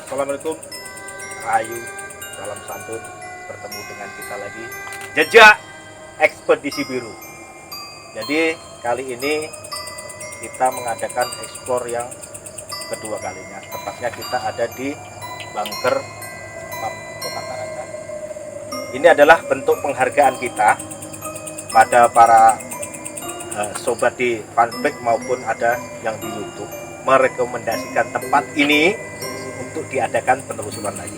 Assalamualaikum, Rahayu, salam santun. Bertemu dengan kita lagi, Jejak Ekspedisi Biru. Jadi kali ini kita mengadakan eksplor yang kedua kalinya. Tepatnya kita ada di Bunker Pub Kota Tarakan. Ini adalah bentuk penghargaan kita pada para sobat di fanpage maupun ada yang di YouTube merekomendasikan tempat ini untuk diadakan penelusuran lagi.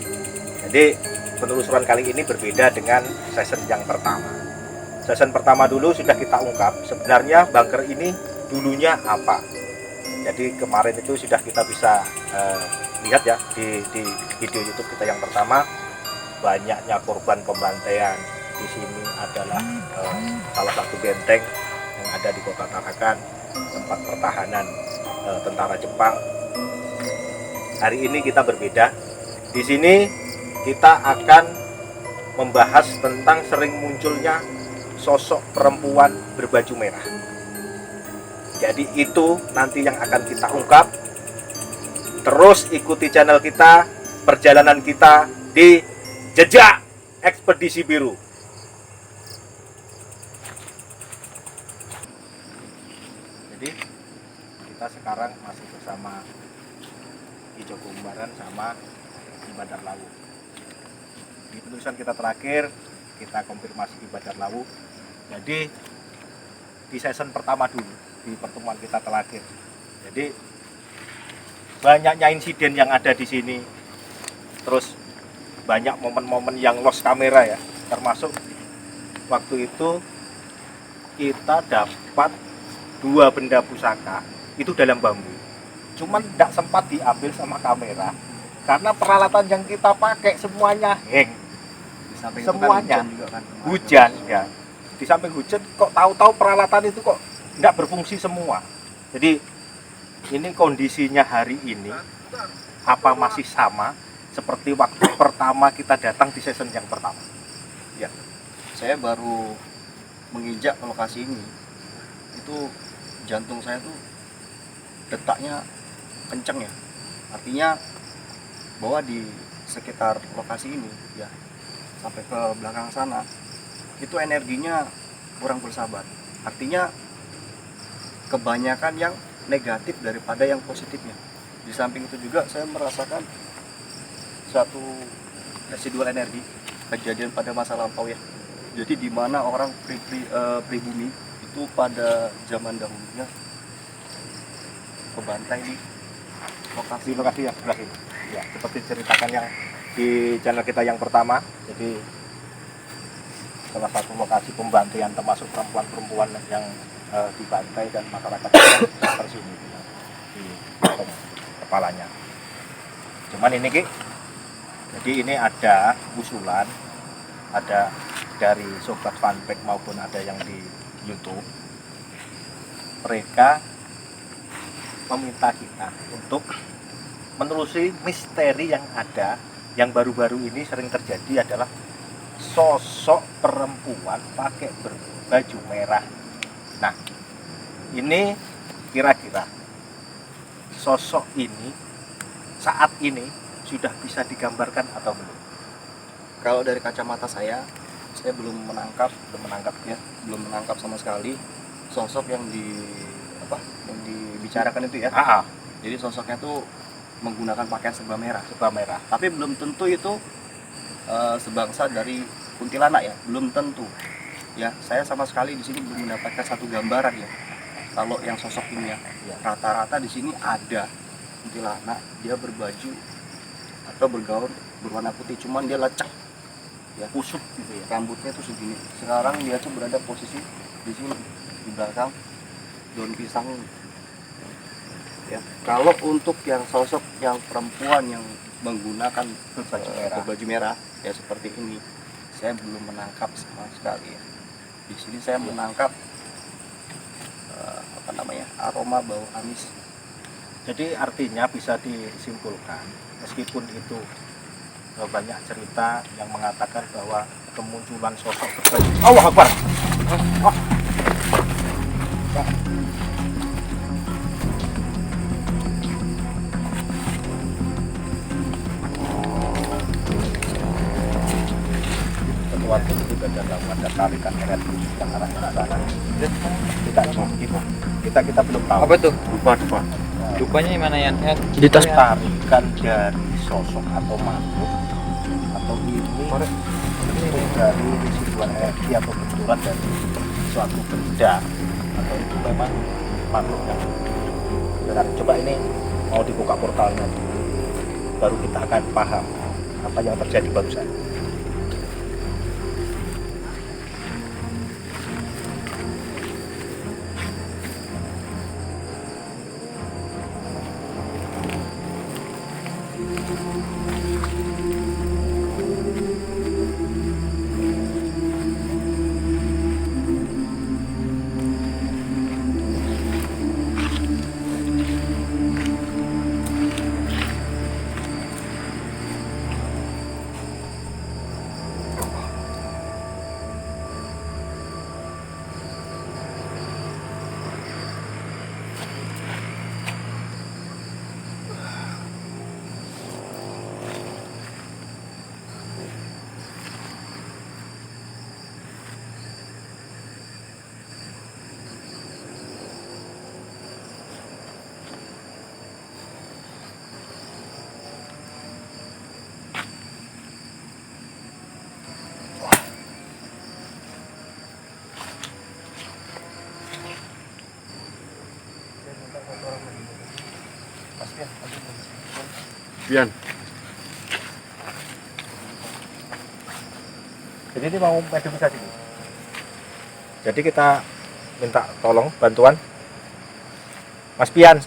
Jadi penelusuran kali ini berbeda dengan season yang pertama. Season pertama dulu sudah kita ungkap sebenarnya bunker ini dulunya apa. Jadi kemarin itu sudah kita bisa lihat ya di video YouTube kita yang pertama, banyaknya korban pembantaian. Di sini adalah salah satu benteng yang ada di Kota Tarakan, tempat pertahanan tentara Jepang. Hari ini kita berbeda. Di sini kita akan membahas tentang sering munculnya sosok perempuan berbaju merah. Jadi itu nanti yang akan kita ungkap. Terus ikuti channel kita, perjalanan kita di Jejak Ekspedisi Biru. Jadi kita sekarang masih bersama Ijo Kumbaran sama Ibadar Lawu. Di penelusuran kita terakhir kita konfirmasi Ibadar Lawu. Jadi di season pertama dulu, di pertemuan kita terakhir. Jadi banyaknya insiden yang ada di sini. Terus banyak momen-momen yang lost kamera ya. Termasuk waktu itu kita dapat 2 benda pusaka itu dalam bambu. Cuman tidak sempat diambil sama kamera karena peralatan yang kita pakai semuanya hang. Semuanya hujan ya. Di samping hujan kok tahu-tahu peralatan itu kok tidak berfungsi semua. Jadi ini kondisinya hari ini apa masih sama seperti waktu pertama kita datang di season yang pertama? Ya, saya baru menginjak lokasi ini, itu jantung saya tuh detaknya kenceng ya. Artinya bahwa di sekitar lokasi ini ya sampai ke belakang sana itu energinya kurang bersahabat. Artinya kebanyakan yang negatif daripada yang positifnya. Di samping itu juga saya merasakan satu residual energi kejadian pada masa lampau ya. Jadi di mana orang pribumi itu pada zaman dahulunya kebantai di lokasi yang sebelah ini. Ya, seperti ceritakan yang di channel kita yang pertama. Jadi salah satu lokasi pembantaian termasuk perempuan-perempuan yang dibantai dan masyarakat tersini di kepalanya. Cuman ini Ki, jadi ini ada usulan, ada dari sobat fanpage maupun ada yang di YouTube. Mereka meminta kita untuk menelusuri misteri yang ada, yang baru-baru ini sering terjadi adalah sosok perempuan pakai baju merah. Nah, ini kira-kira sosok ini saat ini sudah bisa digambarkan atau belum? Kalau dari kacamata saya belum menangkap belum menangkap sama sekali sosok yang dibicarakan itu ya. Jadi sosoknya tuh menggunakan pakaian serba merah. Tapi belum tentu itu sebangsa dari kuntilanak ya, belum tentu. Ya, saya sama sekali di sini belum mendapatkan satu gambaran ya. Kalau yang sosok ini ya, rata-rata di sini ada kuntilanak, dia berbaju atau bergaun berwarna putih, cuman dia lecek. Ya, kusut gitu ya. Rambutnya tuh segini. Sekarang dia tuh berada posisi di sini di belakang daun pisang. Ya, kalau untuk yang sosok yang perempuan yang menggunakan baju merah ya seperti ini, saya belum menangkap sama sekali ya. Di sini saya menangkap aroma bau amis. Jadi artinya bisa disimpulkan meskipun itu banyak cerita yang mengatakan bahwa kemunculan sosok berbaju. Allah Akbar. tarikan eret yang arah ke sana. Kita belum tahu. Apa tuh? Lupa. Lupanya yang mana yang Di tas tarikan dari sosok atau makhluk atau ini dari residuan energi atau benturan dari suatu benda atau itu memang makhluk yang benar. Coba ini mau dibuka portalnya dulu, baru kita akan paham apa yang terjadi barusan. Pian. Jadi ini mau mediumisasi. Jadi kita minta tolong bantuan Mas Pian.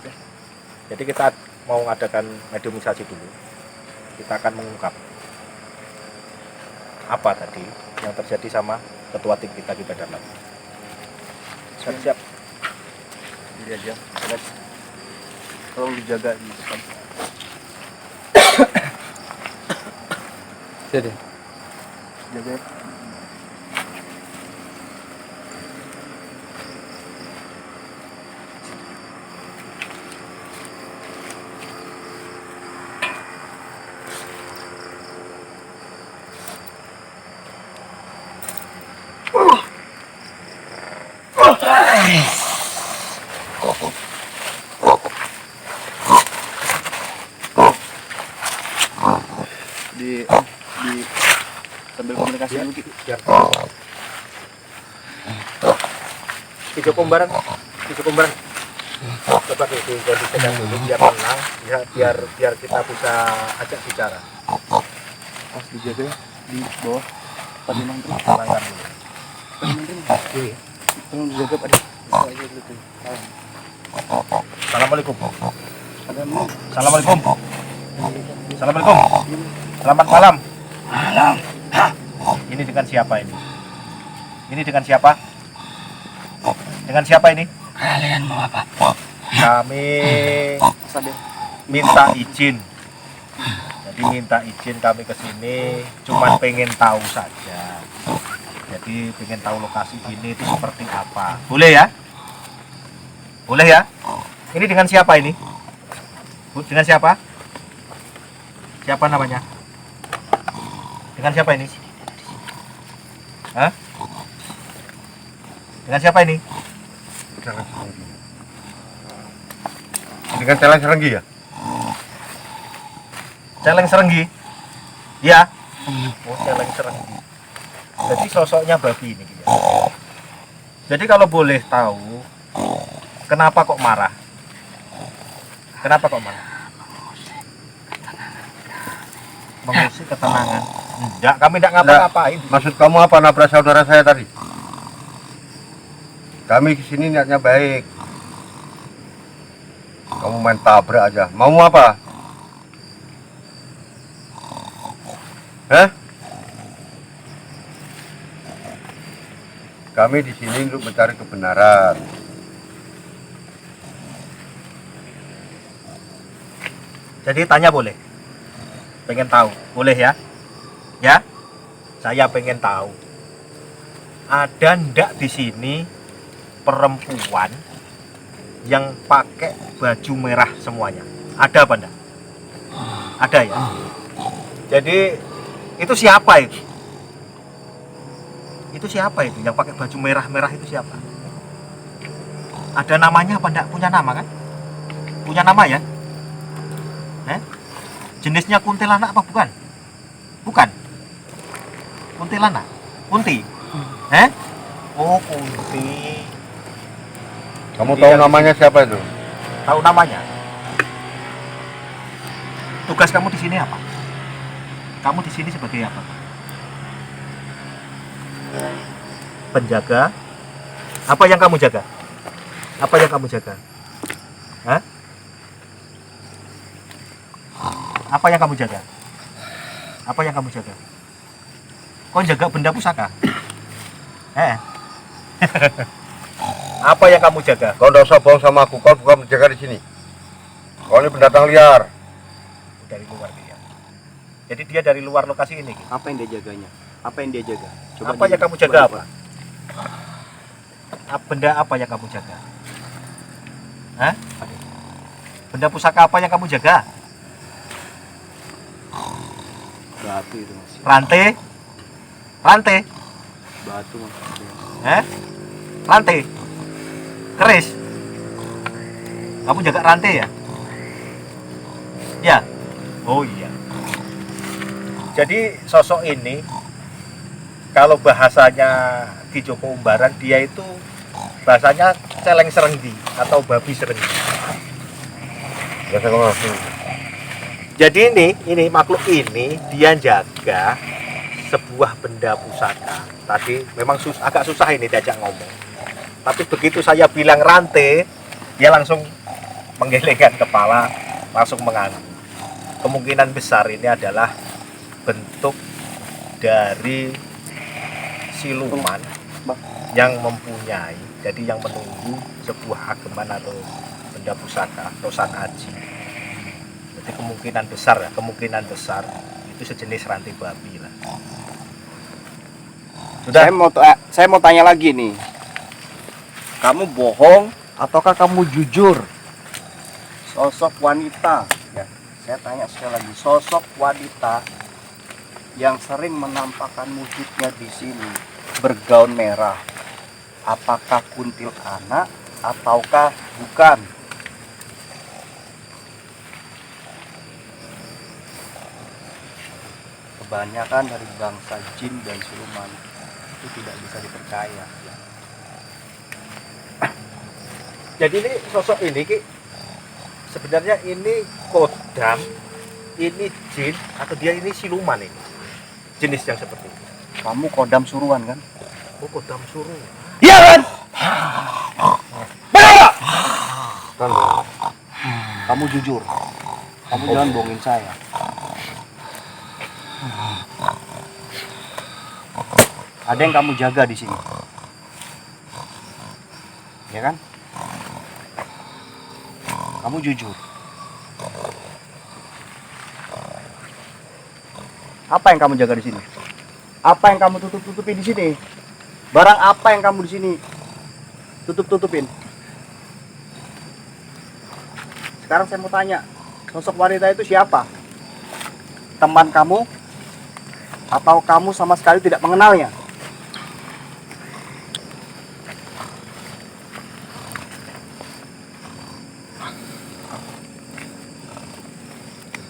Jadi kita mau mengadakan mediumisasi dulu. Kita akan mengungkap apa tadi yang terjadi sama ketua tim kita di Badan Lab. Siap-siap. Ini aja. Tolong dijaga di depan. Jadi Jaga. di sambil komunikasi dulu Ki. Biar hijau kombaran. Coba dikondisikan dulu biar tenang, biar kita bisa ajak bicara. Pas dijaga di bawah Pak Dimang terus. Tenangkan dulu. Tolong dijaga Pak Dimang. Bisa aja dulu tuh. Assalamualaikum. Ada Assalamualaikum. Assalamualaikum. Selamat malam. Ini dengan siapa ini? Ini dengan siapa? Dengan siapa ini? kalian mau apa? Kami sadar. minta izin. Jadi minta izin kami ke sini cuman pengen tahu saja. Jadi pengen tahu lokasi ini itu seperti apa. Boleh ya? Boleh ya? Ini dengan siapa ini? Bu, dengan siapa? Siapa namanya? Dengan siapa ini? Hah? Dengan siapa ini? Dengan Celeng Serenggi ya? Celeng Serenggi? Iya. Oh, Celeng Serenggi. Jadi sosoknya babi ini. Jadi kalau boleh tahu, kenapa kok marah? Kenapa kok marah? Mengusik ketenangan. Enggak, kami enggak ngapa-ngapain. Maksud kamu apa nabrak saudara saya tadi? Kami kesini niatnya baik. Kamu main tabrak aja. Mau apa? Hah? Kami di sini untuk mencari kebenaran. Jadi tanya boleh? Pengen tahu, boleh ya? Ya? Saya pengen tahu. Ada ndak di sini perempuan yang pakai baju merah semuanya? Ada apa ndak? Ada ya? Jadi itu siapa itu? Itu siapa itu? Yang pakai baju merah-merah itu siapa? Ada namanya apa enggak? Punya nama kan? Punya nama ya? Jenisnya kuntilanak apa bukan? Bukan. Kuntilanak. Kunti. Oh, kunti. Kamu Dia tahu namanya siapa itu? Tahu namanya? Tugas kamu di sini apa? Kamu di sini sebagai apa? Penjaga. Apa yang kamu jaga? Apa yang kamu jaga? Hah? Apa yang kamu jaga? Apa yang kamu jaga? Kau jaga benda pusaka? Apa yang kamu jaga? Kau tidak usah bohong sama aku. Kau bukan menjaga di sini. Kau ini pendatang liar. Dari luar dia. Jadi dia dari luar lokasi ini. Apa yang dia jaganya? Apa yang dia jaga? Apa yang kamu jaga apa? Benda apa yang kamu jaga? Hah? Benda pusaka apa yang kamu jaga? Batu itu mas. Rantai? Rantai? Batu mas. Rantai? Keris? Kamu jaga rantai ya? Ya? Oh iya. Jadi sosok ini, kalau bahasanya di Joko Umbaran, dia itu bahasanya celeng serenggi atau babi serenggi. Biasa kamu langsung. Jadi ini makhluk ini dia jaga sebuah benda pusaka. Tadi memang agak susah ini diajak ngomong. Tapi begitu saya bilang rantai, dia langsung menggelengkan kepala, langsung mengangguk. Kemungkinan besar ini adalah bentuk dari siluman yang mempunyai, jadi yang menunggu sebuah ageman atau benda pusaka, rosan aji. Jadi kemungkinan besar itu sejenis rantai babi lah. Sudah. Saya mau tanya lagi nih. Kamu bohong ataukah kamu jujur? Sosok wanita, ya, saya tanya sekali lagi, sosok wanita yang sering menampakkan wujudnya di sini bergaun merah, apakah kuntilanak ataukah bukan? Kebanyakan dari bangsa jin dan siluman itu tidak bisa dipercaya. Jadi ini sosok ini Ki, sebenarnya ini kodam, ini jin atau dia ini siluman ini? Jenis yang seperti ini. Kamu kodam suruhan kan? Oh, kodam suruh. Iya kan? Benar. Kan, Kamu jujur. Kamu jangan bohongin saya. Ada yang kamu jaga di sini. Ya kan? Kamu jujur. Apa yang kamu jaga di sini? Apa yang kamu tutup-tutupin di sini? Barang apa yang kamu di sini tutup-tutupin? Sekarang saya mau tanya, sosok wanita itu siapa? Teman kamu? Atau kamu sama sekali tidak mengenalnya?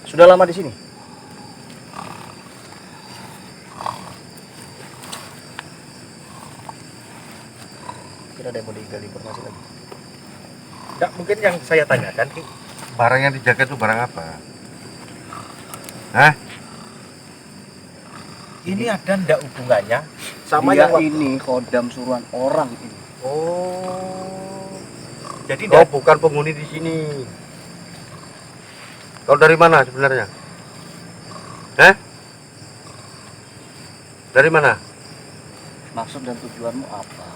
Sudah lama di sini? Kira ada yang mau digali informasi lagi? Enggak, mungkin yang saya tanyakan Ki, barang yang dijaga itu barang apa? Hah? ini ada ndak hubungannya sama Dia yang ini kodam suruhan orang ini. Oh. Jadi Kau ndak bukan penghuni di sini. Kau dari mana sebenarnya? Hah? Dari mana? Maksud dan tujuanmu apa?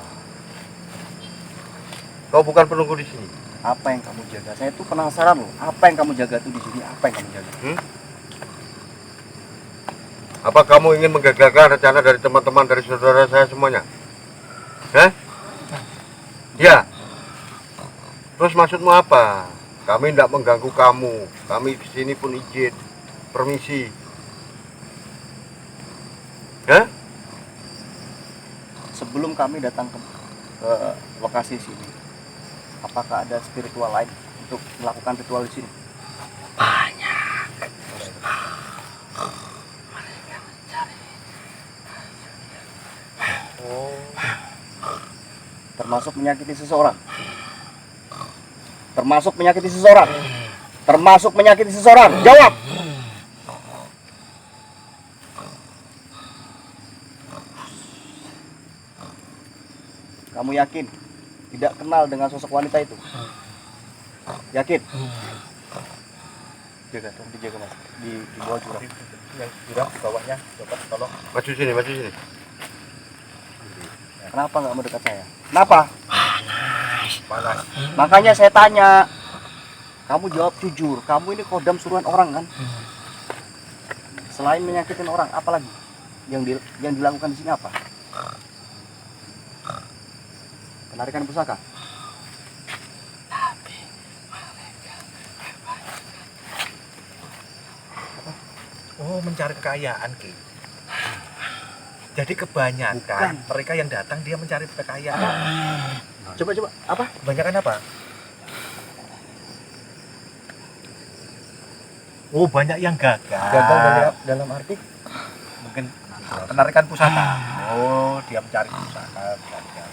Kau bukan penunggu di sini. Apa yang kamu jaga? Saya tuh penasaran loh. Apa yang kamu jaga tuh di sini? Apa yang kamu jaga? Apa kamu ingin menggagalkan rencana dari teman-teman, dari saudara saya semuanya? Hah? Ya. Terus maksudmu apa? Kami tidak mengganggu kamu. Kami di sini pun izin, permisi. Hah? sebelum kami datang ke lokasi sini, apakah ada spiritual lain untuk melakukan ritual di sini? Oh, Termasuk menyakiti seseorang. Termasuk menyakiti seseorang. Termasuk menyakiti seseorang. Jawab. Kamu yakin tidak kenal dengan sosok wanita itu? Yakin? Jaga, tolong dijaga mas. Di bawah jurang. yang jurang di bawahnya, coba tolong. Maju sini, maju sini. Kenapa nggak mau dekat saya? Kenapa? Panas. Makanya saya tanya. Kamu jawab jujur. Kamu ini kodam suruhan orang kan? Selain menyakitin orang, apa lagi? Yang dilakukan di sini apa? Penarikan pusaka. Oh, mencari kekayaan, Ki. Jadi kebanyakan Bukan. mereka yang datang dia mencari kekayaan. Coba apa? Kebanyakan apa? Oh, banyak yang gagal. Gagal dalam arti Mungkin penarikan pusaka. Oh, dia mencari pusaka. Gagal.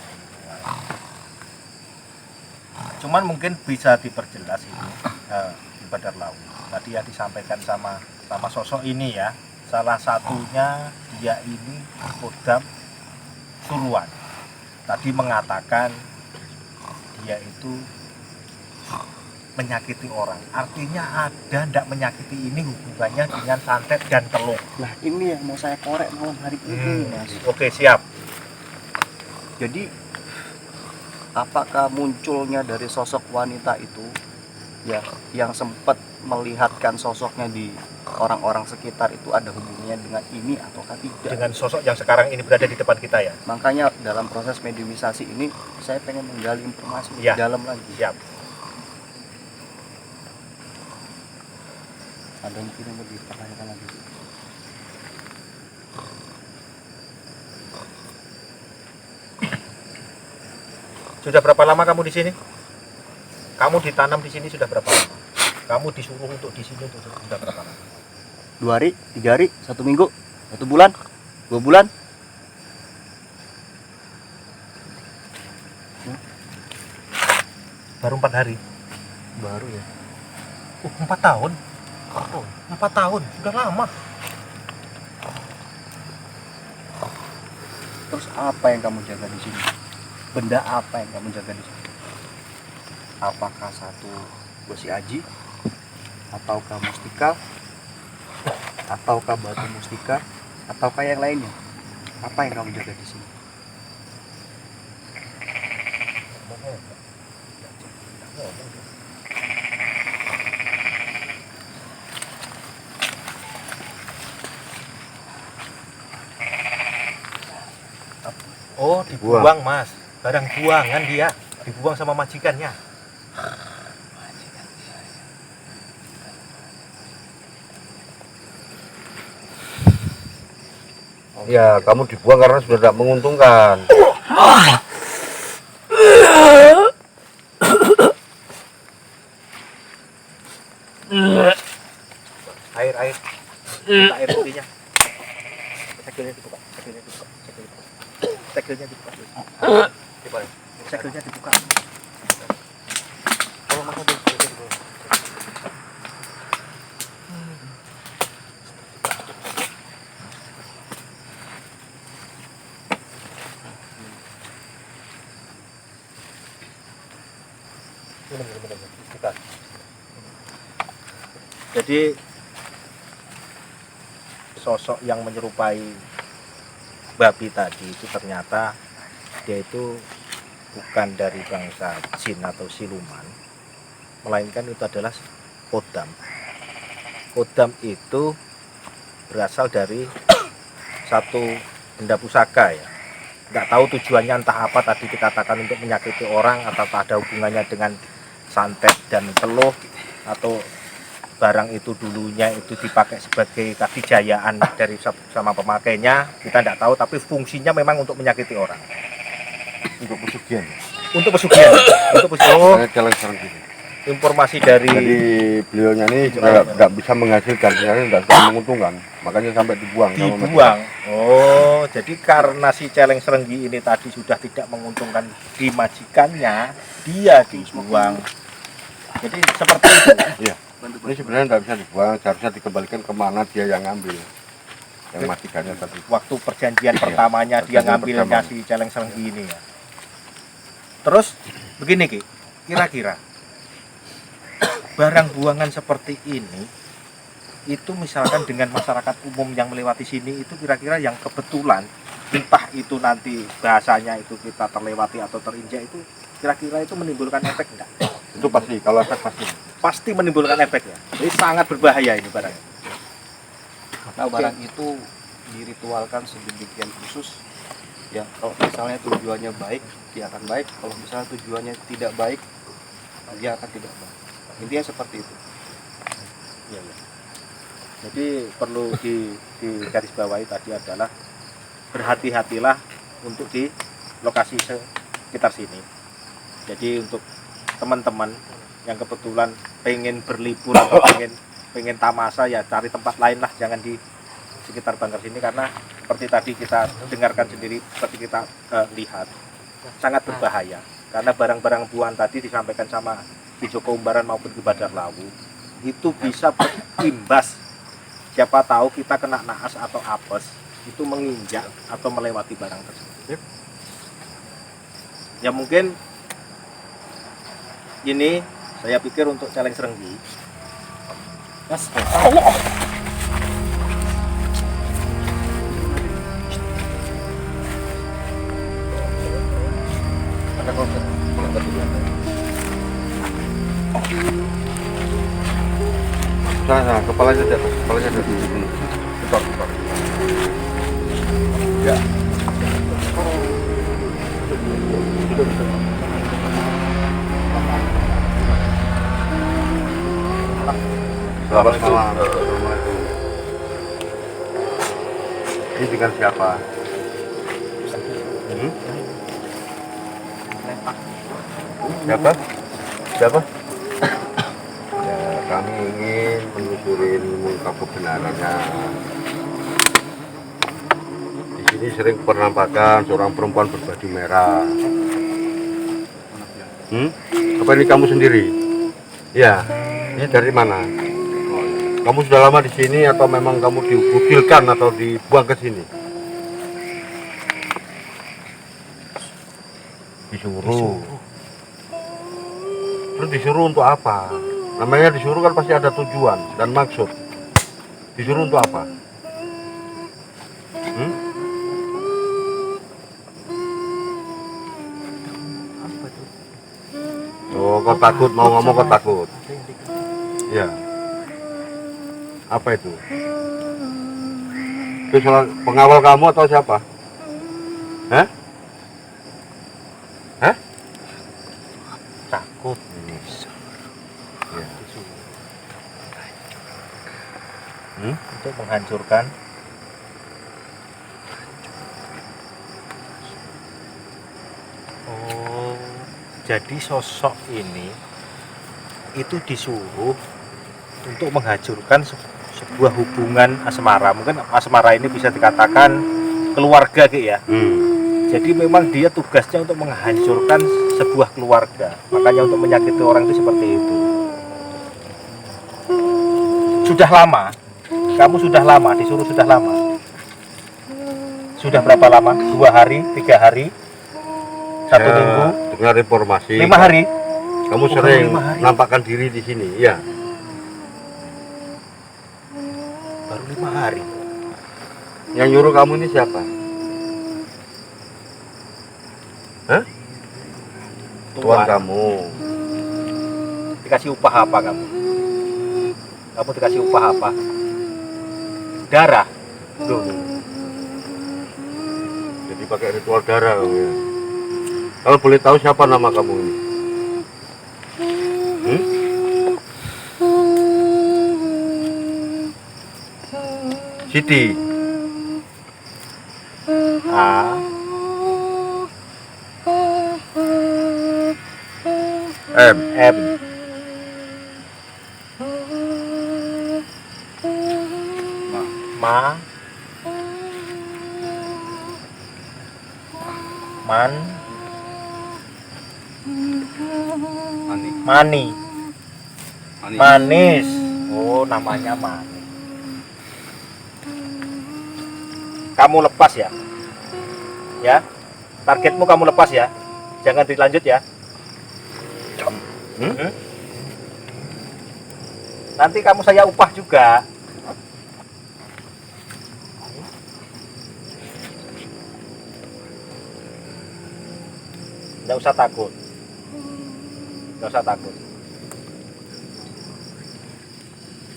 Cuman mungkin bisa diperjelas ini di Badar Laut. Tadi yang disampaikan sama sosok ini ya. Salah satunya dia ini kodam suruhan. Tadi mengatakan dia itu menyakiti orang. Artinya ada ndak menyakiti ini hubungannya dengan santet dan teluk. Nah ini yang mau saya korek malam hari ini mas. Oke, siap. Jadi apakah munculnya dari sosok wanita itu ya yang sempat melihatkan sosoknya di orang-orang sekitar itu ada hubungannya dengan ini ataukah tidak? Dengan sosok yang sekarang ini berada di depan kita ya. Makanya dalam proses mediumisasi ini saya pengen menggali informasi lebih Ya. dalam lagi. Siap. Ada mungkin yang lebih dipertanyakan lagi. Sudah berapa lama kamu di sini? Kamu ditanam di sini sudah berapa lama? Kamu disuruh untuk di sini untuk sudah berapa lama? 2 hari, 3 hari, 1 minggu, 1 bulan, 2 bulan. Baru 4 hari. Baru ya. 4 tahun. Oh, 4 tahun. Sudah lama. Terus apa yang kamu jaga di sini? Benda apa yang kamu jaga di sini? Apakah satu besi aji, ataukah mustika, ataukah batu mustika, ataukah yang lainnya? Apa yang kamu jaga di sini? Oh, dibuang, Mas. Barang buangan dia. Dibuang sama majikannya. Ya, kamu dibuang karena sudah tidak menguntungkan. Air. Minta air putihnya. Segelnya dibuka. Segelnya dibuka. Segelnya dibuka. Tolong Mas Abel, segelnya dibuka. Minum. Kita. Jadi sosok yang menyerupai babi tadi itu ternyata dia itu bukan dari bangsa jin atau siluman, melainkan itu adalah kodam. Kodam itu berasal dari satu benda pusaka ya. Nggak tahu tujuannya entah apa tadi dikatakan untuk menyakiti orang atau ada hubungannya dengan santet dan teluh atau barang itu dulunya itu dipakai sebagai kaki jayaan dari sama pemakainya, kita tidak tahu, tapi fungsinya memang untuk menyakiti orang. untuk pesugihan. Untuk pesugihan. Untuk pesugihan. Oh, Saya celeng serenggi. informasi dari Jadi beliaunya ini nggak bisa menghasilkan, sebenarnya nggak bisa menguntungkan, makanya sampai dibuang. sama dibuang. Oh, jadi karena si celeng serenggi ini tadi sudah tidak menguntungkan di majikannya, dia dibuang. Jadi seperti itu. Iya. Ini sebenarnya nggak bisa dibuang, seharusnya dikembalikan kemana dia yang ngambil, yang majikannya tadi. Waktu perjanjian Iya, pertamanya dia perjanjian ngambilnya pertama. si celeng serenggi ini ya. Terus begini Ki, kira-kira barang buangan seperti ini itu misalkan dengan masyarakat umum yang melewati sini itu kira-kira yang kebetulan entah itu nanti bahasanya itu kita terlewati atau terinjak itu kira-kira itu menimbulkan efek enggak? Itu pasti, kalau efek pasti. Pasti menimbulkan efek ya. Jadi sangat berbahaya ini barang. Karena barang itu diritualkan sedemikian khusus ya, kalau misalnya tujuannya baik dia akan baik, kalau misalnya tujuannya tidak baik dia akan tidak baik. Intinya seperti itu. Iya, iya. Jadi perlu di garis bawahi tadi adalah berhati-hatilah untuk di lokasi sekitar sini. Jadi untuk teman-teman yang kebetulan pengen berlibur atau pengen tamasa ya cari tempat lain lah, jangan di sekitar Bangker sini karena seperti tadi kita dengarkan sendiri, seperti kita lihat sangat berbahaya karena barang-barang buahan tadi disampaikan sama di Joko Umbaran maupun di Badar Lawu itu bisa berimbas, siapa tahu kita kena naas atau apes itu menginjak atau melewati barang tersebut. Ya mungkin ini saya pikir untuk celeng serenggi. Mas, ada konten. Sana, kepalanya di atas, kepalanya di atas. Betul, betul. Ya. Selamat malam. Ini dengan siapa? Siapa? Siapa? Ya, kami ingin menelusuri mengungkap kebenarannya. Di sini sering penampakan seorang perempuan berbaju merah. Apa ini kamu sendiri? Ya. Ini dari mana? Kamu sudah lama di sini atau memang kamu dikucilkan atau dibuang ke sini? Disuruh. Terus disuruh untuk apa? Namanya disuruh kan pasti ada tujuan dan maksud. Disuruh untuk apa? Oh, kau takut, mau ngomong kau takut. Ya. Apa itu? Itu salah pengawal kamu atau siapa? Hah? Hah? Takut. Ya. Untuk menghancurkan jadi sosok ini itu disuruh untuk menghancurkan sebuah hubungan asmara. Mungkin asmara ini bisa dikatakan keluarga gitu ya. Jadi memang dia tugasnya untuk menghancurkan sebuah keluarga. Makanya untuk menyakiti orang itu seperti itu. Sudah lama, kamu sudah lama, disuruh sudah lama. Sudah berapa lama? 2 hari, 3 hari, 1 minggu, Dengar informasi. 5 hari. Kamu sering nampakkan diri di sini, ya? Baru 5 hari. Yang nyuruh kamu ini siapa? Hah? Tuan kamu. Dikasih upah apa kamu? Kamu dikasih upah apa? Darah. Loh. Jadi pakai ritual darah kamu ya. Kalau boleh tahu siapa nama kamu ini? Siti. Ma Man Mani Manis. Oh, namanya Mani. Kamu lepas ya? Ya. Targetmu kamu lepas ya. Jangan dilanjut ya. Hmm? Nanti kamu saya upah juga. Nggak usah takut. Nggak usah takut.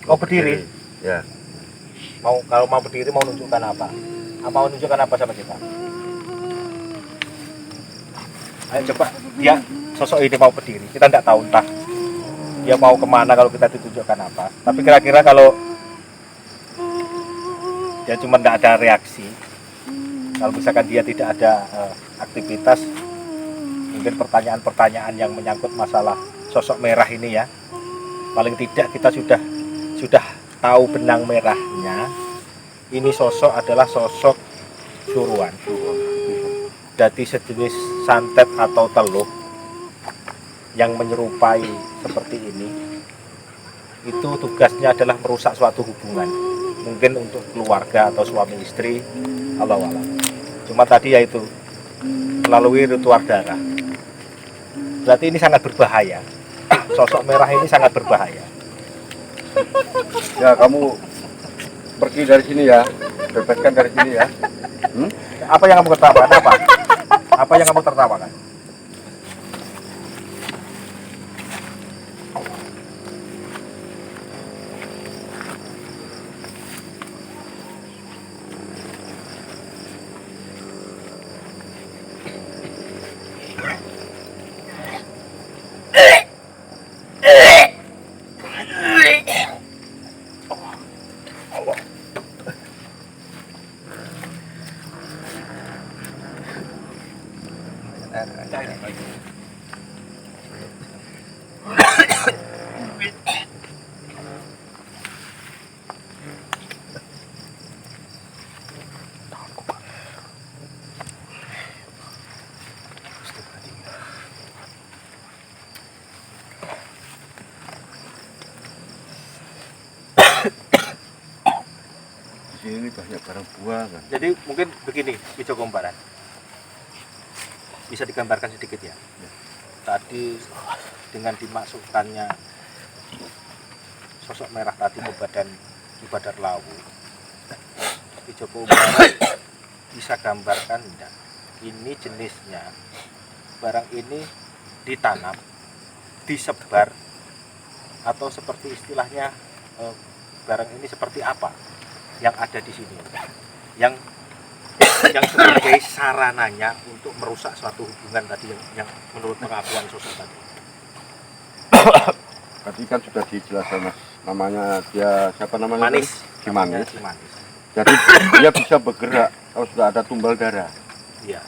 Mau berdiri? Ya. Kalau mau berdiri mau nunjukkan apa? Mau nunjukkan apa sama kita? Ayo coba, dia sosok ini mau berdiri. Kita nggak tahu entah dia mau kemana kalau kita ditunjukkan apa. Tapi kira-kira kalau dia cuma nggak ada reaksi, kalau misalkan dia tidak ada aktivitas, mungkin pertanyaan-pertanyaan yang menyangkut masalah sosok merah ini ya, paling tidak kita sudah tahu benang merahnya. Ini sosok adalah sosok suruhan, jadi sejenis santet atau teluh yang menyerupai seperti ini. Itu tugasnya adalah merusak suatu hubungan, mungkin untuk keluarga atau suami istri, Allah alam. Cuma tadi yaitu melalui ritual darah. Berarti ini sangat berbahaya. Sosok merah ini sangat berbahaya. Ya, kamu pergi dari sini ya. Bebaskan dari sini ya. Apa yang kamu tertawakan? Apa yang kamu tertawakan? Di sini banyak barang buah kan. Jadi mungkin begini, Ijo Kombaran. Bisa digambarkan sedikit ya. Tadi dengan dimasukkannya sosok merah tadi ke badan Badar Lawu, Ijo Kombaran bisa gambarkan enggak? Ini jenisnya, barang ini ditanam, disebar, atau seperti istilahnya barang ini seperti apa yang ada di sini, yang sebagai sarananya untuk merusak suatu hubungan tadi yang menurut pengakuan sosok tadi. Tadi kan sudah dijelaskan Mas, namanya dia siapa namanya? Manis. Si Manis. Si Manis. Jadi dia bisa bergerak kalau sudah ada tumbal darah. Iya.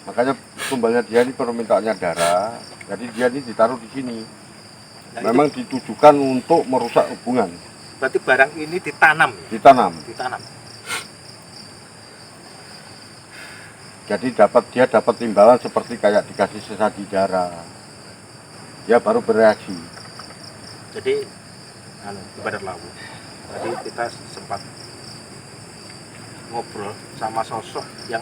Makanya tumbalnya dia ini permintaannya darah. Jadi dia ini ditaruh di sini. Nah, Memang ditujukan untuk merusak hubungan. Berarti barang ini ditanam. Ditanam. Ditanam. Jadi dia dapat timbalan seperti kayak dikasih sesadi darah. Dia baru bereaksi. Jadi Badar Lawu. Tadi kita sempat ngobrol sama sosok yang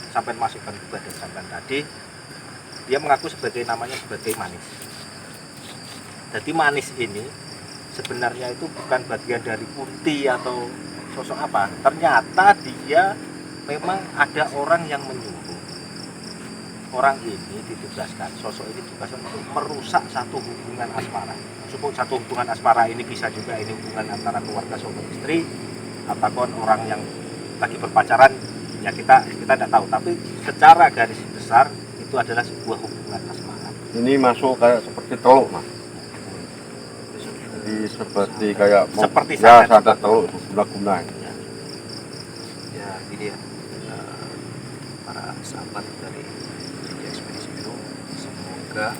sampai masukkan ke badan sampean tadi. Dia mengaku namanya sebagai Manis. Jadi Manis ini sebenarnya itu bukan bagian dari Kunti atau sosok apa. Ternyata dia memang ada orang yang menyuruh. Orang ini ditugaskan, sosok ini ditugaskan untuk merusak satu hubungan asmara. Meskipun satu hubungan asmara ini bisa juga ini hubungan antara keluarga suami istri ataupun orang yang lagi berpacaran, ya kita tidak tahu. Tapi secara garis besar itu adalah sebuah hubungan asmara. Ini masuk kayak seperti teluk Mas. Jadi seperti kayak Seperti ya santet. santet teluk guna-guna. Ya gini ya, para sahabat dari Ekspedisi Biru, semoga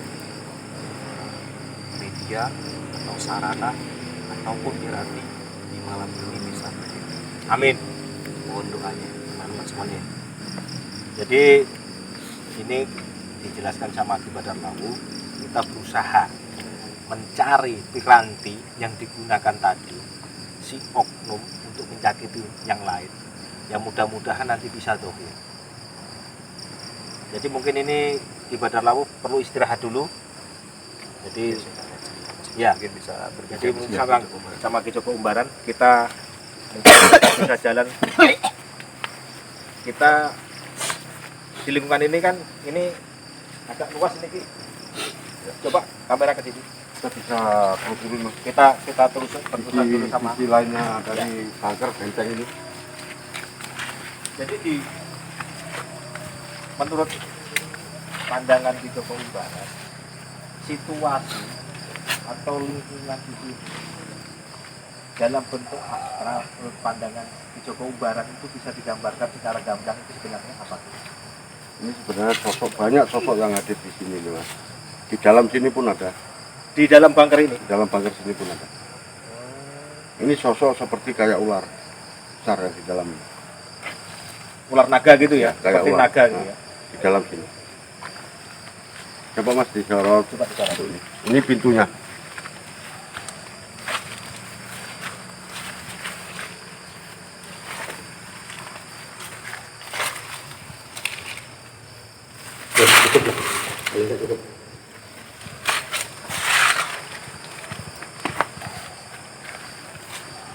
media atau sarana ataupun piranti di malam ini bisa terjadi. Amin. Mohon doanya teman-teman semuanya. Jadi ini dijelaskan sama Ki Badar Lawu, kita berusaha mencari piranti yang digunakan tadi si oknum untuk menyakiti yang lain. Yang mudah-mudahan nanti bisa dohir. Jadi mungkin ini Ki Badar Lawu perlu istirahat dulu. Jadi ya Mungkin bisa jadi berbicara sama Ki Joko Umbaran kita mungkin bisa jalan. Kita di lingkungan ini kan ini agak luas ini Ki. Coba kamera ke sini. Kita bisa telusuri Mas. Kita terusan dulu sama. Sisi lainnya dari bunker benteng ini. Jadi menurut pandangan Ki Joko Umbaran, situasi atau lingkungan di sini dalam bentuk astral menurut pandangan Ki Joko Umbaran itu bisa digambarkan secara gamblang itu sebenarnya apa? Ini sebenarnya banyak sosok yang hadir di sini nih Mas. Di dalam sini pun ada. Di dalam bunker ini. Di dalam bunker sini pun ada. Ini sosok seperti kayak ular besar yang di dalam. Ular naga gitu ya, Kayak seperti ular. naga gitu ya. Di dalam sini. Coba Mas disorot. Coba disorot. Ini pintunya.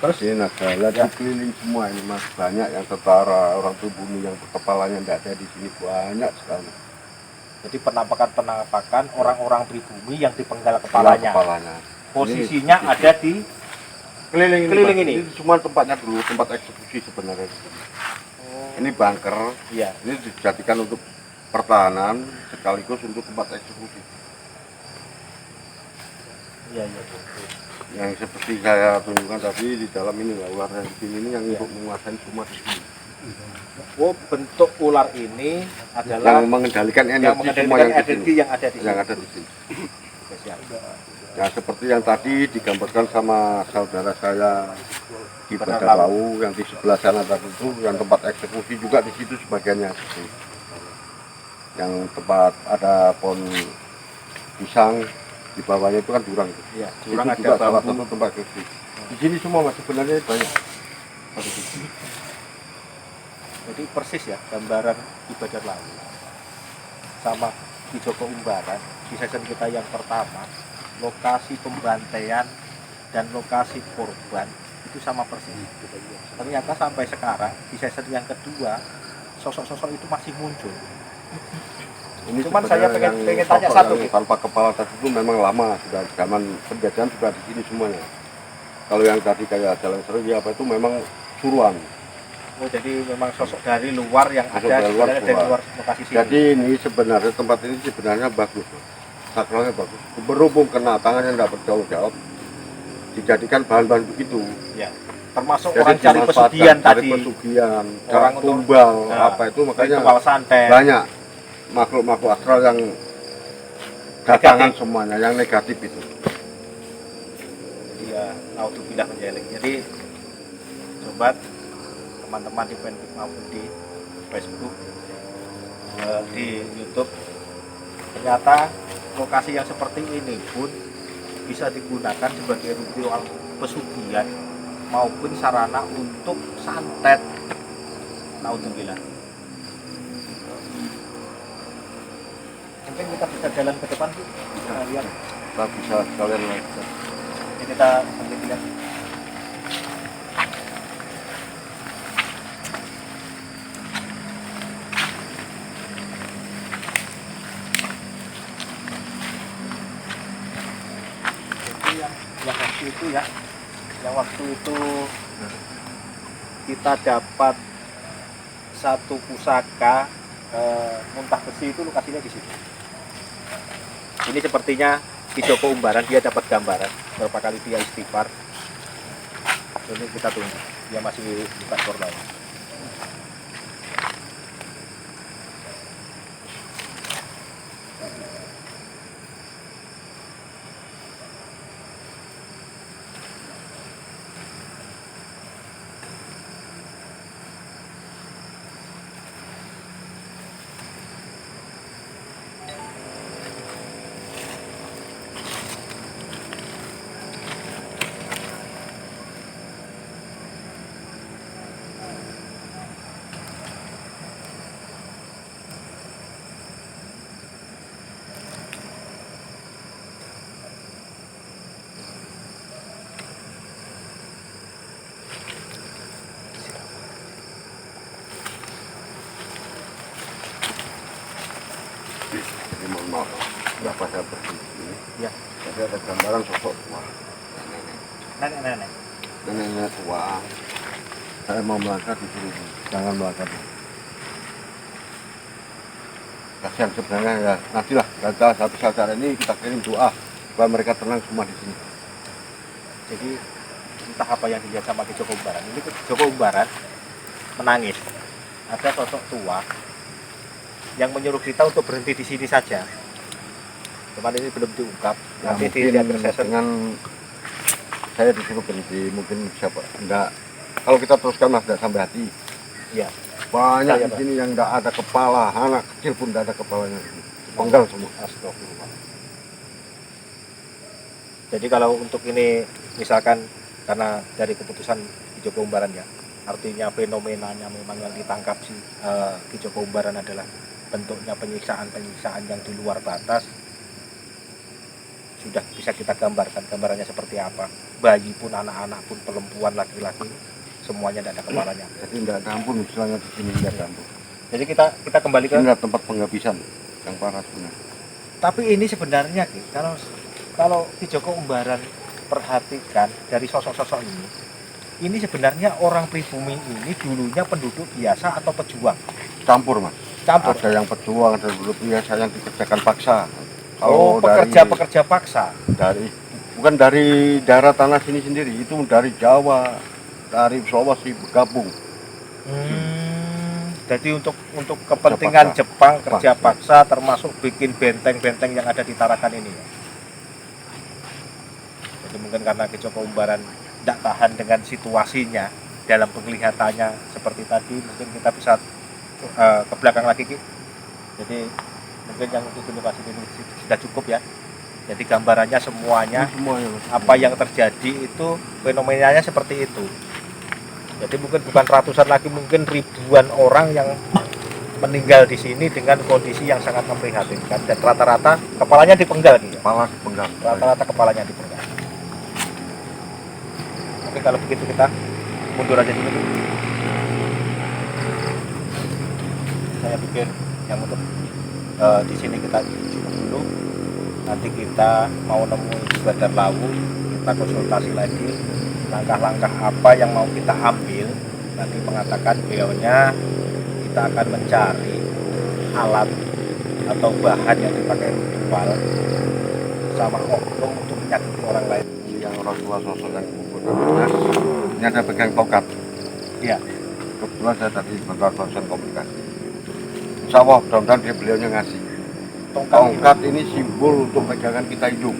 Terus ini naga, lihat di keliling semua ini Mas, banyak yang tentara, orang pribumi yang kepalanya tidak ada di sini banyak sekali. Jadi penampakan orang-orang pribumi yang dipenggal kepalanya. Kepalanya. Posisinya ada di Keliling ini. Ini semua tempatnya dulu, tempat eksekusi sebenarnya. Ini bunker, Iya. ini dijadikan untuk pertahanan sekaligus untuk tempat eksekusi. Iya. Yang seperti saya tunjukkan tadi di dalam ini lah, ular yang di sini ini yang Iya. untuk menguasai semua di sini. Oh, bentuk ular ini adalah Yang mengendalikan yang energi semua mengendalikan yang di energi sini. yang ada di sini. Yang ada di sini. Oke, siap. Ya seperti yang tadi digambarkan sama saudara saya di Badar Badar Lawu yang di sebelah sana tadi itu, yang tempat eksekusi juga di situ sebagiannya. Yang tempat ada pohon pisang di bawahnya itu kan jurang. Iya, Itu jurang ada juga salah bambu. satu tempat eksekusi. Di sini semua mas sebenarnya banyak. Jadi persis ya gambaran Ki Badar Lawu sama Ki Joko Umbaran di season kita yang pertama, lokasi pembantaian dan lokasi korban itu sama persis. Ternyata sampai sekarang di season yang kedua sosok-sosok itu masih muncul. Ini Cuman saya sebenarnya pengen yang tanya sosok satu, yang Ki. tanpa kepala tadi itu memang lama, sudah zaman penjajahan sudah di sini semuanya. Kalau yang tadi kayak Jalan Seri apa itu memang suruhan. Oh, jadi memang sosok dari luar yang Sosok ada dari luar sebenarnya dari keluar. luar lokasi sini. Jadi ini sebenarnya tempat ini sebenarnya bagus, Mas. Sakralnya bagus. Berhubung kena tangannya tidak bertanggung jawab, dijadikan bahan-bahan begitu. Ya. Termasuk Jadi orang cari dimanfaatkan, pesugihan cari tadi. pesugihan, Orang untuk- tumbal, Nah, apa itu makanya ritual santet. banyak makhluk-makhluk astral yang datangan Negatif. semuanya, yang negatif itu. Dia naudzubillah menjeling. Jadi sobat teman-teman di Facebook maupun di Facebook, di YouTube, ternyata lokasi yang seperti ini pun bisa digunakan sebagai ritual pesugihan maupun sarana untuk santet. Naudzubillah. Mungkin kita bisa jalan ke depan Bu. Kita lihat. Kita bisa sekalian lihat. Ini kita sambil lihat. Jadi yang waktu itu ya, yang waktu itu kita dapat satu pusaka muntah besi itu lokasinya di sini. Ini sepertinya Ki Joko Umbaran, dia dapat gambaran berapa kali dia istighfar. Ini kita tunggu, dia masih buka korban. pas saya berdiri ini, Ya. tadi ada gambaran sosok tua, Nenek-nenek. nenek tua. Saya mau melangkah di sini, jangan melangkah. Kasihan sebenarnya ya, nantilah gagal habis acara ini kita kirim doa supaya mereka tenang semua di sini. Jadi entah apa yang dilihat sama Ki Joko Umbaran. Ini Ki Joko Umbaran menangis. Ada sosok tua yang menyuruh kita untuk berhenti di sini saja. Cuman ini belum diungkap. Ya, Nanti di mungkin lihat session. dengan saya disuruh berhenti, mungkin siapa enggak. Kalau kita teruskan mas tidak sampai hati. Ya. Banyak Saya, di sini yang enggak ada kepala, anak kecil pun enggak ada kepalanya. Penggal semua. Astagfirullah. Jadi kalau untuk ini misalkan karena dari keputusan Ki Joko Umbaran ya, artinya fenomenanya memang yang ditangkap si Ki Joko Umbaran adalah bentuknya penyiksaan yang di luar batas. Sudah bisa kita gambarkan gambarannya seperti apa. Bayi pun, anak-anak pun, perempuan, laki-laki, semuanya tidak ada kepalanya. Jadi enggak ada ampun istilahnya di sini enggak ada ampun. Jadi kita kembali ke. Ini adalah tempat penghabisan yang parah sebenarnya. Tapi ini sebenarnya Ki, kalau Ki Joko Umbaran perhatikan dari sosok-sosok ini sebenarnya orang pribumi ini dulunya penduduk biasa atau pejuang? Campur mas. Campur. Ada yang pejuang, ada dulu biasa yang dikerjakan paksa. Oh, Kalau pekerja paksa. bukan dari daerah tanah sini sendiri, itu dari Jawa, dari Sulawesi bergabung. Jadi untuk kepentingan paksa. Jepang kerja paksa termasuk bikin benteng-benteng yang ada di Tarakan ini ya. Jadi mungkin karena Ki Joko Umbaran tidak tahan dengan situasinya dalam penglihatannya seperti tadi, mungkin kita bisa ke belakang lagi Ki. Jadi mungkin yang untuk lokasi ini sudah cukup ya. Jadi gambarannya semuanya Semuanya mas. apa yang terjadi itu fenomenanya seperti itu. Jadi mungkin bukan ratusan lagi, mungkin ribuan orang yang meninggal di sini dengan kondisi yang sangat memprihatinkan dan rata-rata kepalanya dipenggal nih ya. Kepala dipenggal. Rata-rata kepalanya dipenggal. Oke, kalau begitu kita mundur aja dulu. Saya pikir yang untuk di sini kita cukup dulu. Nanti kita mau nemui di Badar Lawu, kita konsultasi lagi langkah-langkah apa yang mau kita ambil. Nanti mengatakan beliaunya kita akan mencari alat atau bahan yang dipakai ritual sama oknum untuk menyakiti orang lain. Ini yang orang tua sosok yang kumpulkan mas. Ini ada pegang tongkat. Iya. Kebetulan saya tadi sebentar dosen komunikasi. Insya Allah mudah-mudahan dia beliaunya ngasih. Tongkat ini simbol untuk pegangan kita hidup.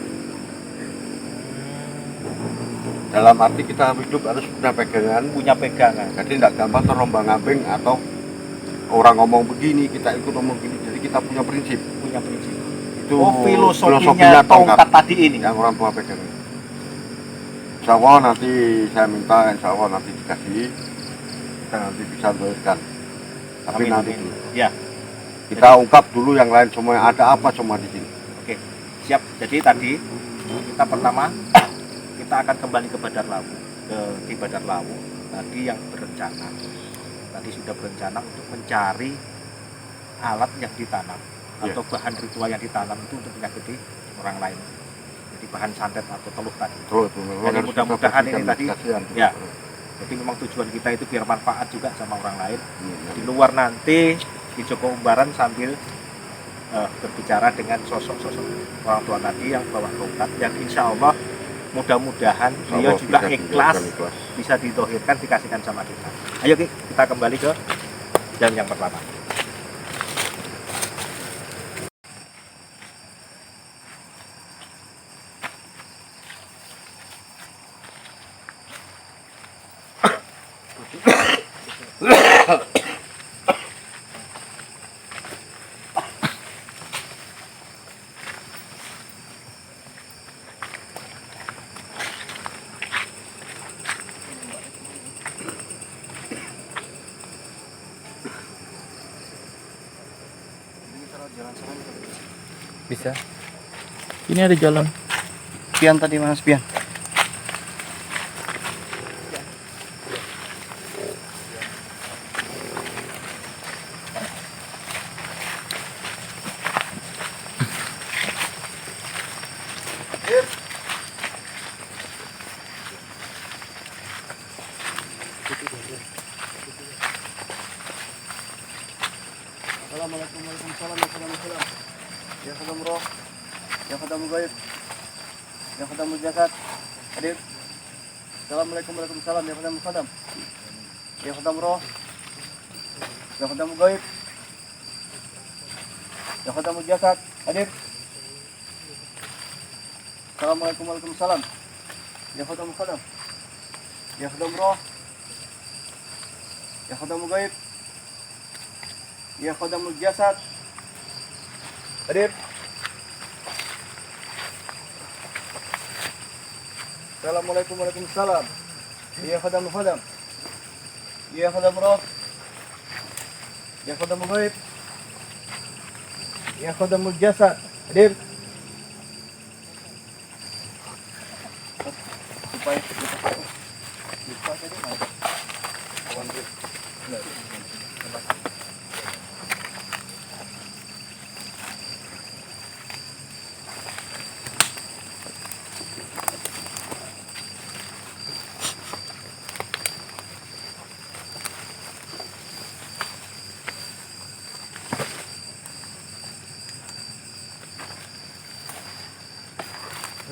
Dalam arti kita hidup harus punya pegangan. Punya pegangan. Jadi tidak gampang terombang-ambing atau orang ngomong begini kita ikut ngomong begini. Jadi kita punya prinsip. Punya prinsip. Itu Filosofinya tongkat tadi ini. yang orang tua pegang. Insya Allah nanti saya minta, insya Allah nanti dikasih, kita nanti bisa berikan. Tapi Amin, nanti amin. dulu. Ya. Kita ungkap dulu yang lain semua, ada apa semua di sini. Oke, siap. Jadi tadi kita pertama kita akan kembali ke Badar Lawu, di Badar Lawu tadi yang berencana. Tadi sudah berencana untuk mencari alat yang ditanam atau bahan ritual yang ditanam itu untuk menyakiti orang lain. Jadi bahan santet atau teluh tadi. Terus itu memang Jadi harus mudah-mudahan kita ini tadi, kasihan. ya. Jadi memang tujuan kita itu biar manfaat juga sama orang lain. Hmm. Di luar nanti Ki Joko Umbaran sambil berbicara dengan sosok-sosok orang tua tadi yang bawa tongkat yang insya Allah mudah-mudahan Insya beliau Allah juga bisa ikhlas diikhlas. bisa ditohirkan dikasihkan sama kita. Ayo Ki, kita kembali ke jalan yang pertama. Bisa. Ini ada jalan. Pian tadi Mas Pian. Ya khadam roh, ya khadam gaib, ya khadam jasad. Hadir. Assalamualaikum warahmatullahi wabarakatuh. Ya khadam, ya khadam roh, ya khadam gaib, ya khadam jasad. Hadir. Assalamualaikum warahmatullahi wabarakatuh. Ya khadam, ya khadam roh, ya khadam gaib, ya khadam jasad. Hadir. Assalamualaikum warahmatullahi wabarakatuh. Ya khadam, ya khadam roh, ya khadam gaib, ya khadam jasad. Hadir. Supaya lupa tadi mas.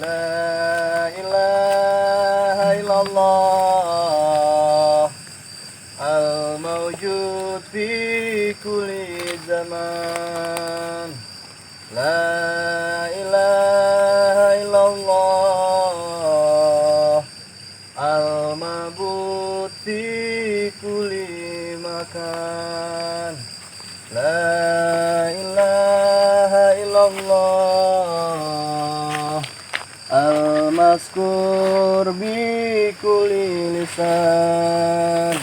La ilaha illallah al-mawjud fi kulli zaman. La ilaha illallah al-mabud fi kulli makan. La ilaha illallah al-maskur bi kulli lisan.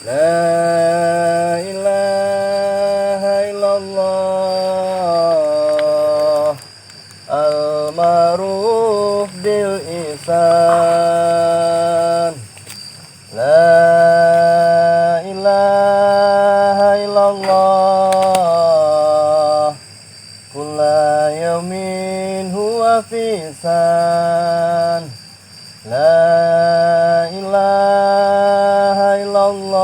La ilaha illallah al-maruf bil ihsan. La ilaha illallah kulla yaumin huwa fisan. La ilaha illallah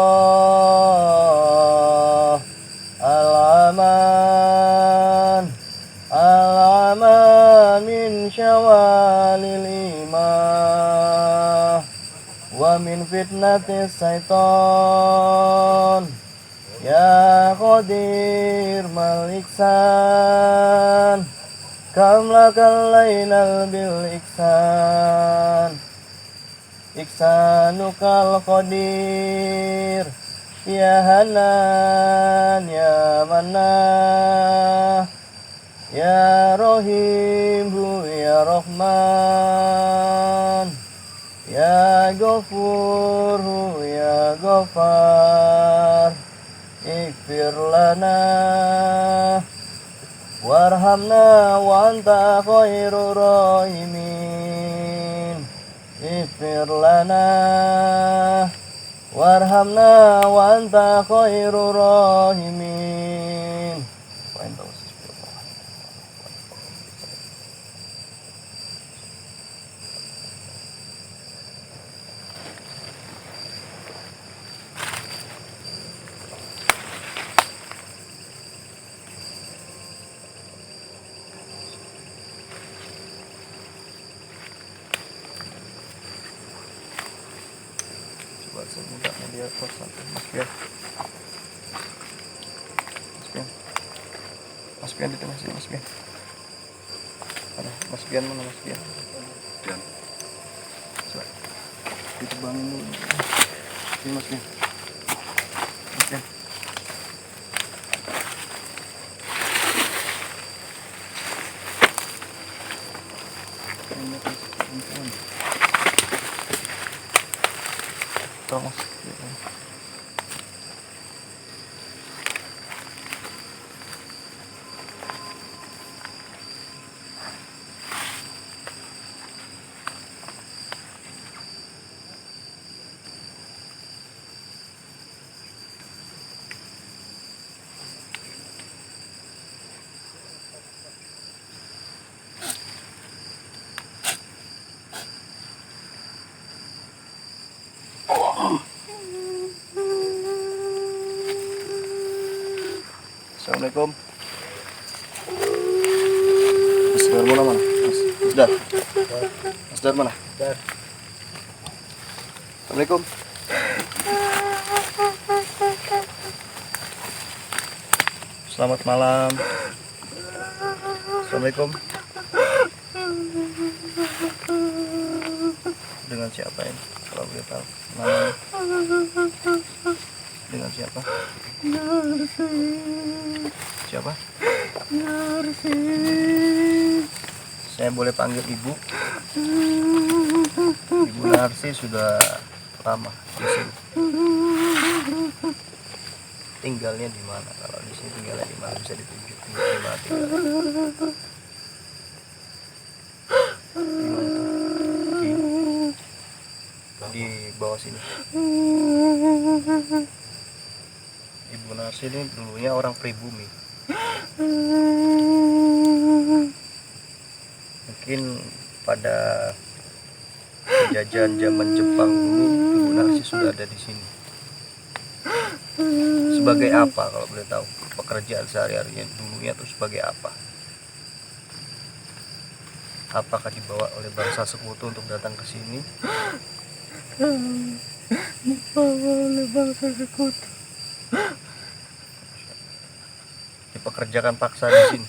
al-aman min syawalil imah wa min fitnatis syaitan. Ya qadir maliksan kam lakal lainal bil iksan. Iksanukal qadir ya hanan ya manah ya rahim ya rahman ya ghafur ya ghafar. Ighfir lana warhamna wa anta khairur rahimin. Ighfir lana warhamna wa anta khairur rahimin. Coba saya minta media kos sampai Mas Bian di tengah sini, Mas Bian. Ada Mas Bian, mana Mas Bian? Bian. Coba ditebangin dulu. Ini Mas Bian. Mas Bian. Tolong Mas. Assalamualaikum. Dar. Mas Dar mana? Dar. Assalamualaikum. Selamat malam. Assalamualaikum. Dengan siapa ini? Kalau boleh tahu. Namanya? Dengan siapa? Siapa? Saya boleh panggil ibu? Ibu Narsi sudah lama di sini. Tinggalnya di mana? Kalau di sini tinggalnya di mana, bisa ditunjuk di mana tinggalnya? Di mana tuh? Di bawah sini. Ibu Narsi ini dulunya orang pribumi. Mungkin pada penjajahan zaman Jepang dulu Ibu Narsi sudah ada di sini. Sebagai apa kalau boleh tahu? Pekerjaan sehari-harinya dulunya itu sebagai apa? Apakah dibawa oleh bangsa sekutu untuk datang ke sini? Dibawa oleh bangsa sekutu. Dipekerjakan paksa di sini.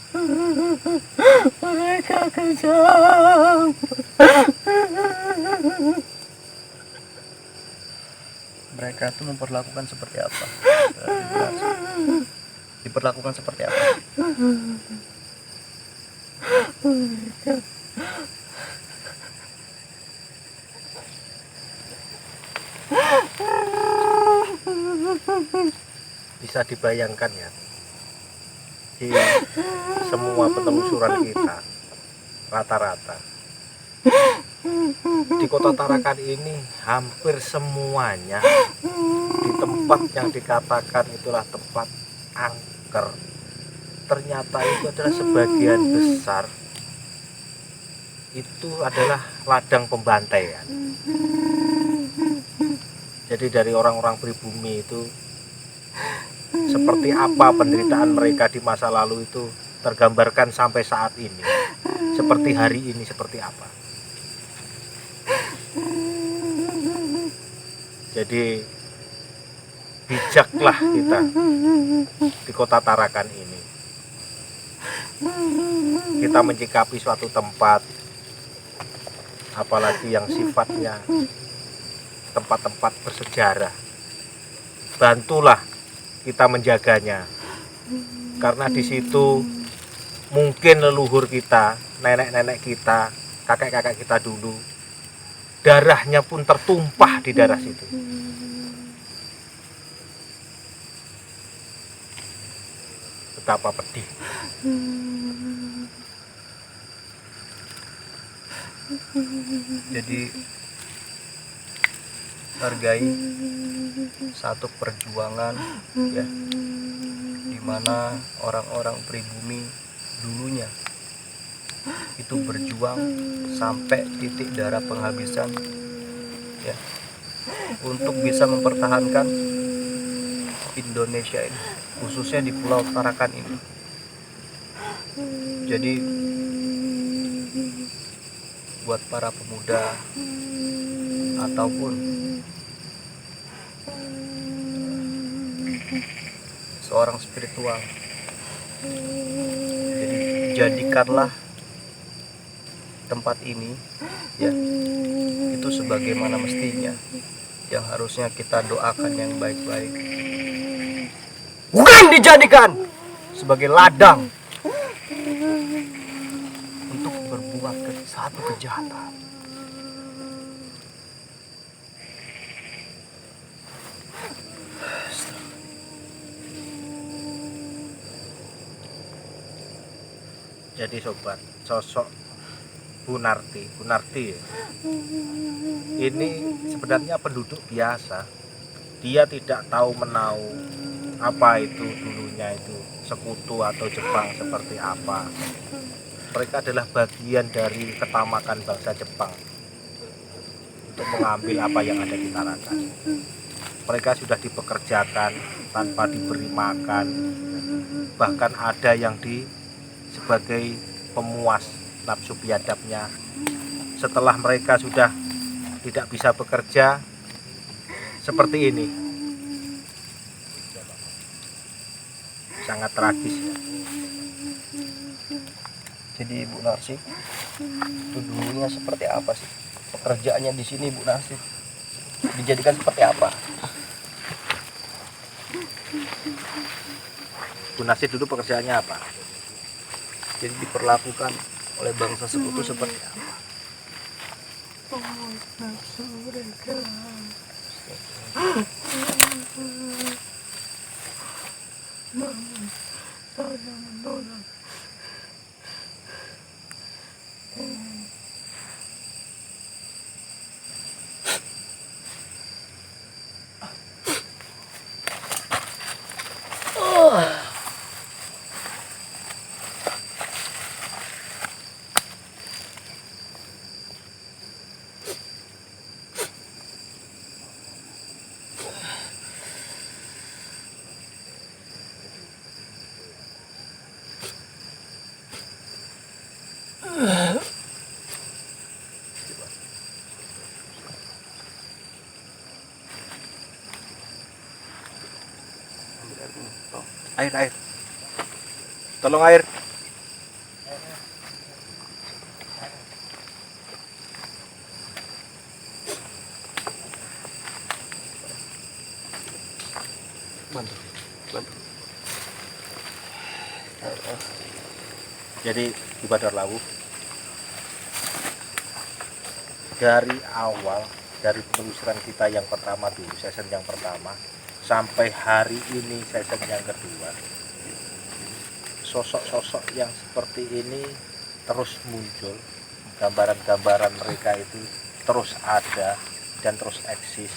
Mereka kejam. Mereka itu memperlakukan seperti apa? Diperlakukan seperti apa? Bisa dibayangkan ya, di semua penelusuran kita rata-rata di Kota Tarakan ini hampir semuanya di tempat yang dikatakan itulah tempat angker, ternyata itu adalah sebagian besar itu adalah ladang pembantaian. Jadi dari orang-orang pribumi itu seperti apa penderitaan mereka di masa lalu itu tergambarkan sampai saat ini. Seperti hari ini seperti apa. Jadi bijaklah kita di Kota Tarakan ini. Kita menyikapi suatu tempat, apalagi yang sifatnya tempat-tempat bersejarah. Bantulah kita menjaganya, karena di situ mungkin leluhur kita, nenek-nenek kita, kakek-kakek kita dulu, darahnya pun tertumpah di daerah situ. Betapa pedih. Jadi hargai satu perjuangan ya, di mana orang-orang pribumi dulunya itu berjuang sampai titik darah penghabisan ya, untuk bisa mempertahankan Indonesia ini, khususnya di Pulau Tarakan ini. Jadi buat para pemuda ataupun seorang spiritual, jadi jadikanlah tempat ini ya itu sebagaimana mestinya, yang harusnya kita doakan yang baik-baik, bukan dijadikan sebagai ladang untuk berbuat satu kejahatan. Jadi sobat, sosok Bu Narti ya, ini sebenarnya penduduk biasa. Dia tidak tahu menau apa itu dulunya itu sekutu atau Jepang seperti apa. Mereka adalah bagian dari ketamakan bangsa Jepang untuk mengambil apa yang ada di Tarakan. Mereka sudah dipekerjakan tanpa diberi makan, bahkan ada yang sebagai pemuas nafsu biadabnya. Setelah mereka sudah tidak bisa bekerja, seperti ini. Sangat tragis ya. Jadi Bu Narsih, itu dulunya seperti apa sih? Pekerjaannya di sini Bu Narsih dijadikan seperti apa? Bu Nasir dulu pekerjaannya apa? Jadi diperlakukan oleh bangsa sekutu seperti apa? nafsu mereka. Namun saya menolak. Air. Tolong air. Bantu. Jadi di Badar Lawu, dari awal, dari penelusuran kita yang pertama dulu, season yang pertama, sampai hari ini season yang kedua, sosok-sosok yang seperti ini terus muncul. Gambaran-gambaran mereka itu terus ada dan terus eksis.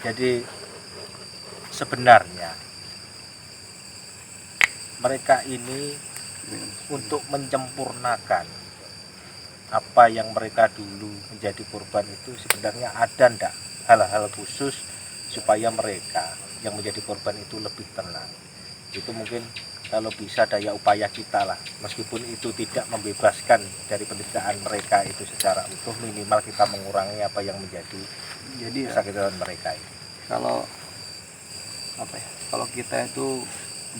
Jadi sebenarnya mereka ini untuk menyempurnakan apa yang mereka dulu menjadi korban itu, sebenarnya ada ndak hal-hal khusus supaya mereka yang menjadi korban itu lebih tenang. Itu mungkin kalau bisa daya upaya kita lah, meskipun itu tidak membebaskan dari penderitaan mereka itu secara utuh, minimal kita mengurangi apa yang menjadi kesakitan mereka ini. Kalau kalau kita itu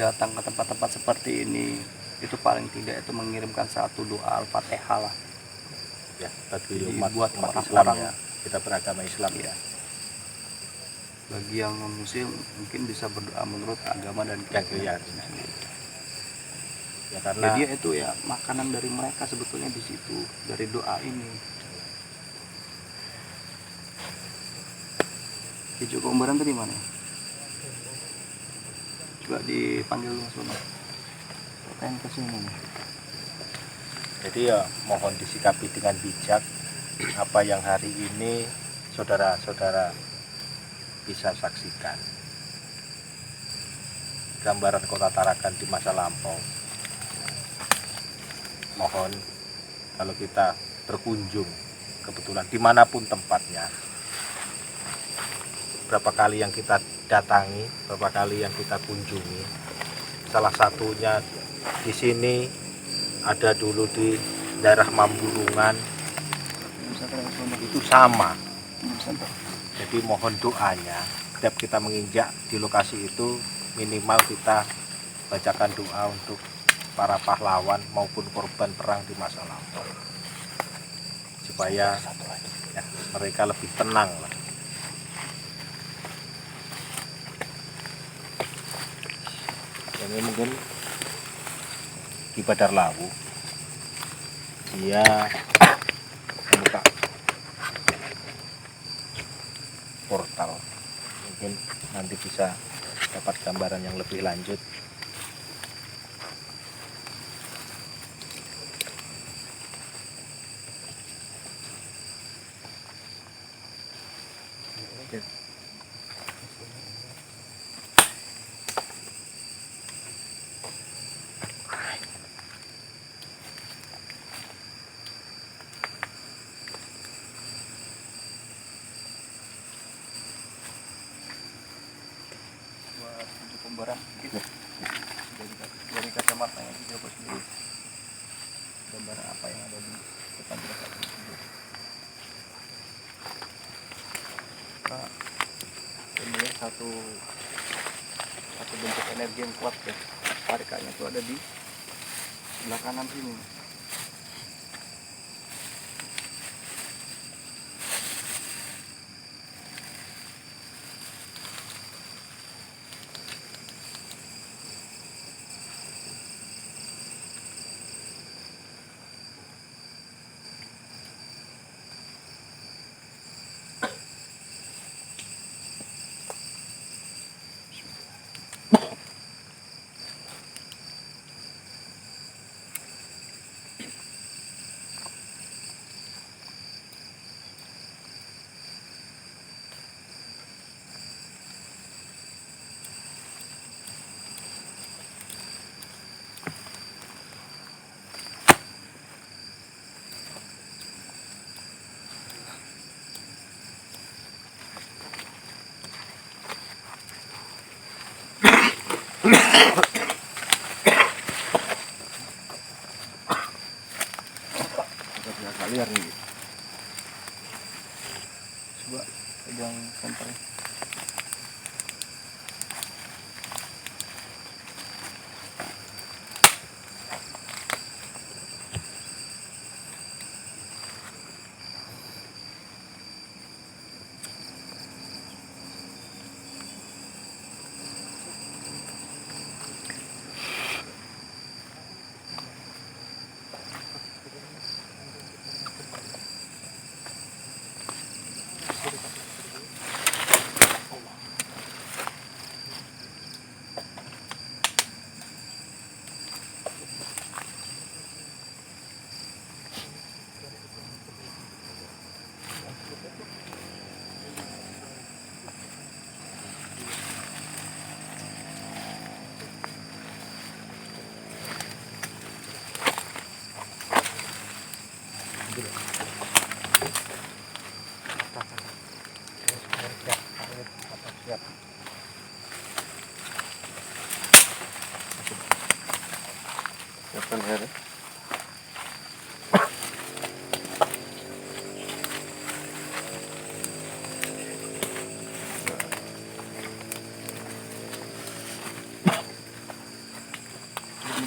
datang ke tempat-tempat seperti ini, itu paling tidak itu mengirimkan satu doa Al-Fatihah lah Ya, bagi Jadi umat buat Islam orang-orang, ya, kita beragama Islam ya. bagi yang non muslim mungkin bisa berdoa menurut agama dan keyakinan. Ya karena jadi itu ya makanan dari mereka sebetulnya di situ, dari doa ini. Di Joko Umbaran tadi mana? Coba dipanggil Mas Bambang. Pengen ke sini nih. jadi ya mohon disikapi dengan bijak apa yang hari ini saudara-saudara bisa saksikan. Gambaran kota Tarakan di masa lampau. Mohon kalau kita berkunjung kebetulan dimanapun tempatnya, berapa kali yang kita datangi, berapa kali yang kita kunjungi, salah satunya di sini, ada dulu di daerah Mambulungan, itu sama. Jadi mohon doanya, setiap kita menginjak di lokasi itu, minimal kita bacakan doa untuk para pahlawan maupun korban perang di masa lampau, supaya ya, mereka lebih tenang lah. Ini mungkin di Badar Lawu dia membuka portal, mungkin nanti bisa dapat gambaran yang lebih lanjut. Joko Umbaran gitu. Dari kacamata yang Joko sendiri. satu bentuk energi yang kuat ya. Tarikannya itu ada di sebelah kanan sini. Liar nih. Coba pegang senternya. Siapkan air.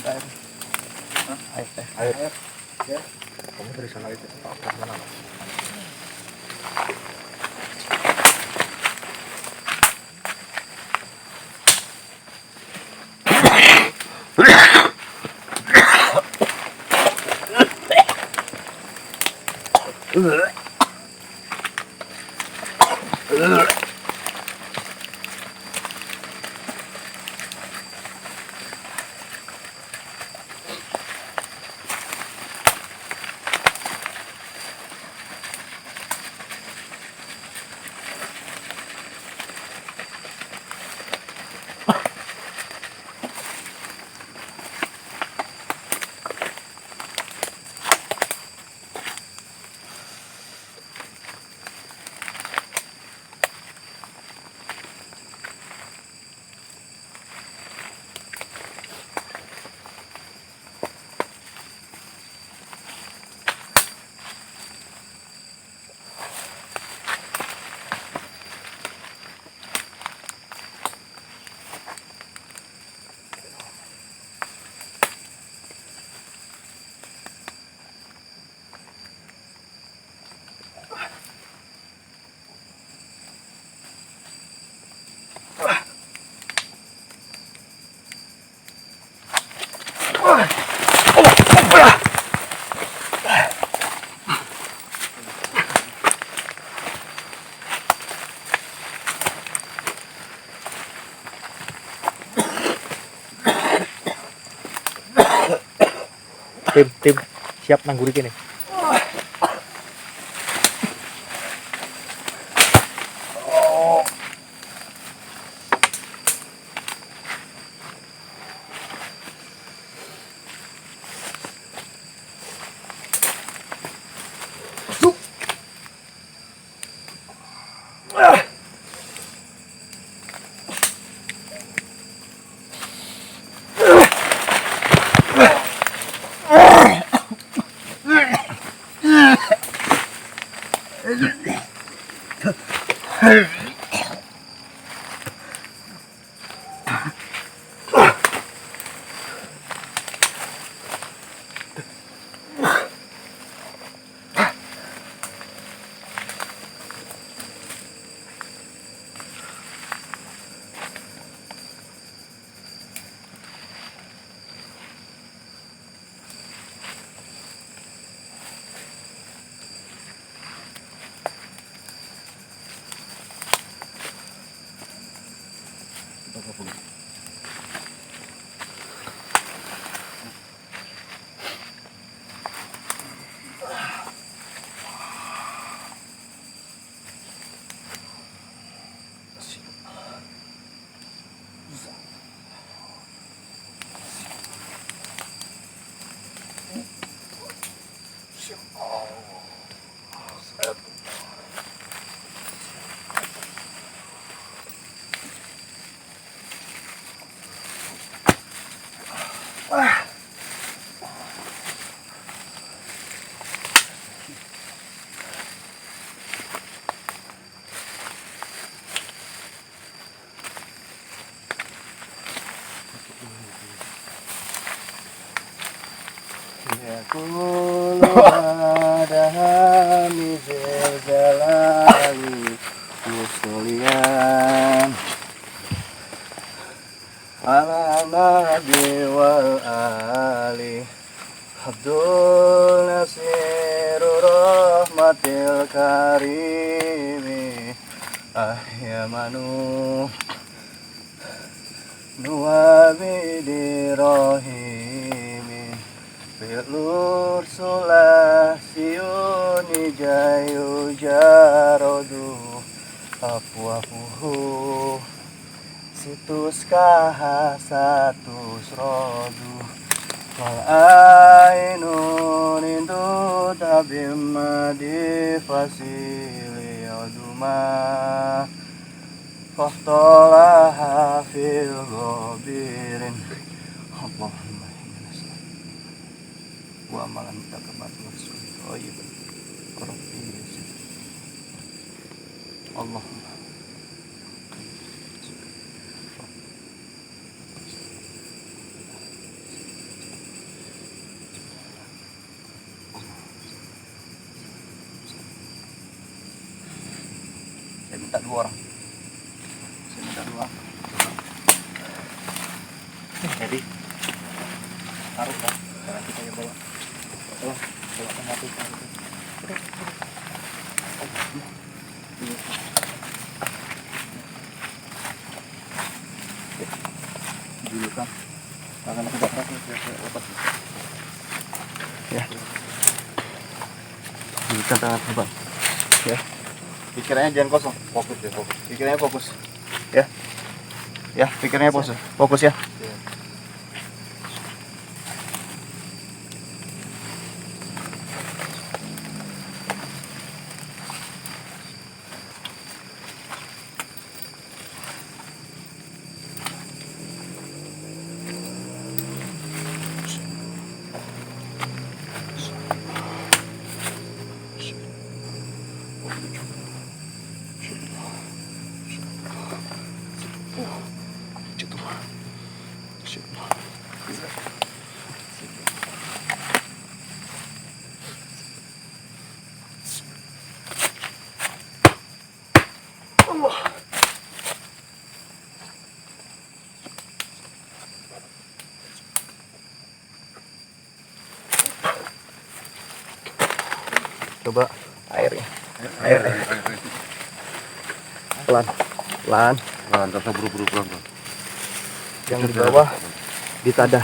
Air. Air teh. Air. Ya. Kamu dari sana itu. Apa mana? Tim siap nangguri kini. يقول هذا من زلزال مسليا على النبي والآل Abdul Nasir Rahmatil Karimi Ahyamanu Nuwabidi Rahimi Filur Sulah Siuni Jayu Jarodu Apuapuhu Situs Kahasatus Rodu Wal-ainun indu tabim di fasili oduma Fahtolaha fil gobirin Allahumma inna wa amalan takabat rasul thayyibun rabbi Allahumma saya minta dua orang. Jadi taruh lah, jangan kita yang bawa. Bawa kan satu. Dulu kan tangan aku keras lepas ya. Dulukan tangan hebat ya. Pikirannya jangan kosong, fokus ya, fokus. Pikirannya fokus ya. Ya, pikirannya fokus. Fokus ya. Coba airnya. Air. Pelan. Pelan. Nah, nggak usah buru-buru pelan. Yang di bawah ditadah.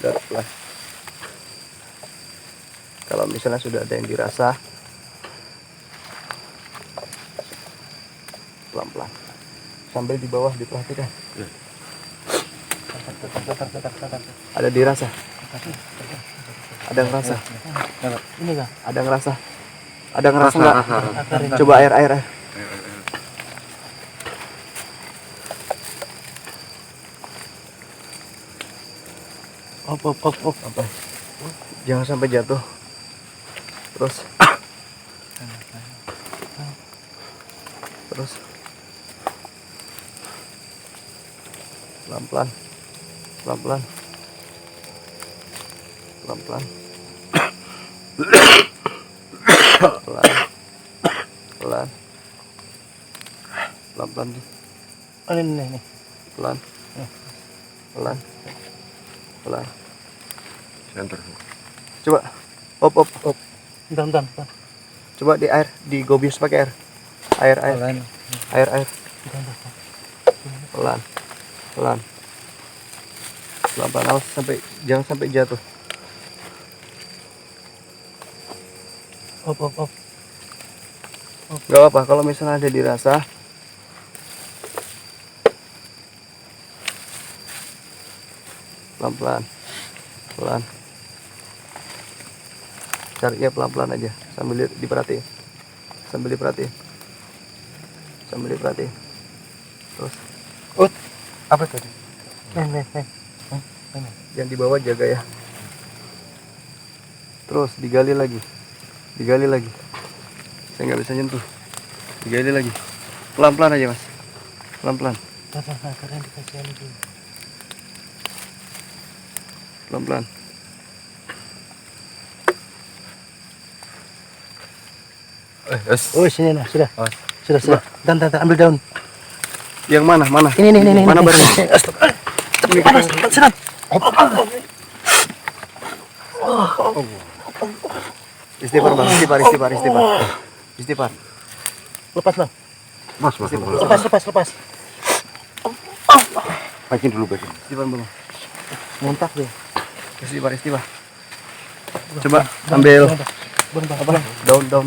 Pelan. Kalau misalnya sudah ada yang dirasa, pelan-pelan sambil di bawah diperhatikan. Ada dirasa, ada ngerasa, Ini kah? ada ngerasa, ada ngerasa nggak? Coba air. Op. Apa? Jangan sampai jatuh. Terus pelan-pelan pelan-pelan Ini. pelan. Center. Coba op. Bentar. Coba di air, digobius pakai air. Air. Pelan. Awas jangan sampai jatuh. Op. Gak apa kalau misalnya ada dirasa. Pelan-pelan. Pelan. Cari ya pelan-pelan aja sambil diperhatiin. Sambil diperhatiin. Sambil diperhatiin. Terus. Apa tadi? Nih. Yang di bawah jaga ya. Terus digali lagi. Digali lagi. Saya nggak bisa nyentuh. Digali lagi. Pelan-pelan aja mas. Pelan-pelan. Karena dikasih ini dulu. Pelan-pelan. Oh, sini nah, sudah. Oh. Sudah. Dan ambil daun. Yang mana? Mana? Ini. Mana barang? Ini panas, senang. Istighfar bang. Istighfar. Lepas bang. Mas, Lepas. Baikin dulu, baikin. Istighfar bang. Muntah deh. Istighfar. Coba ambil Apa? daun. Daun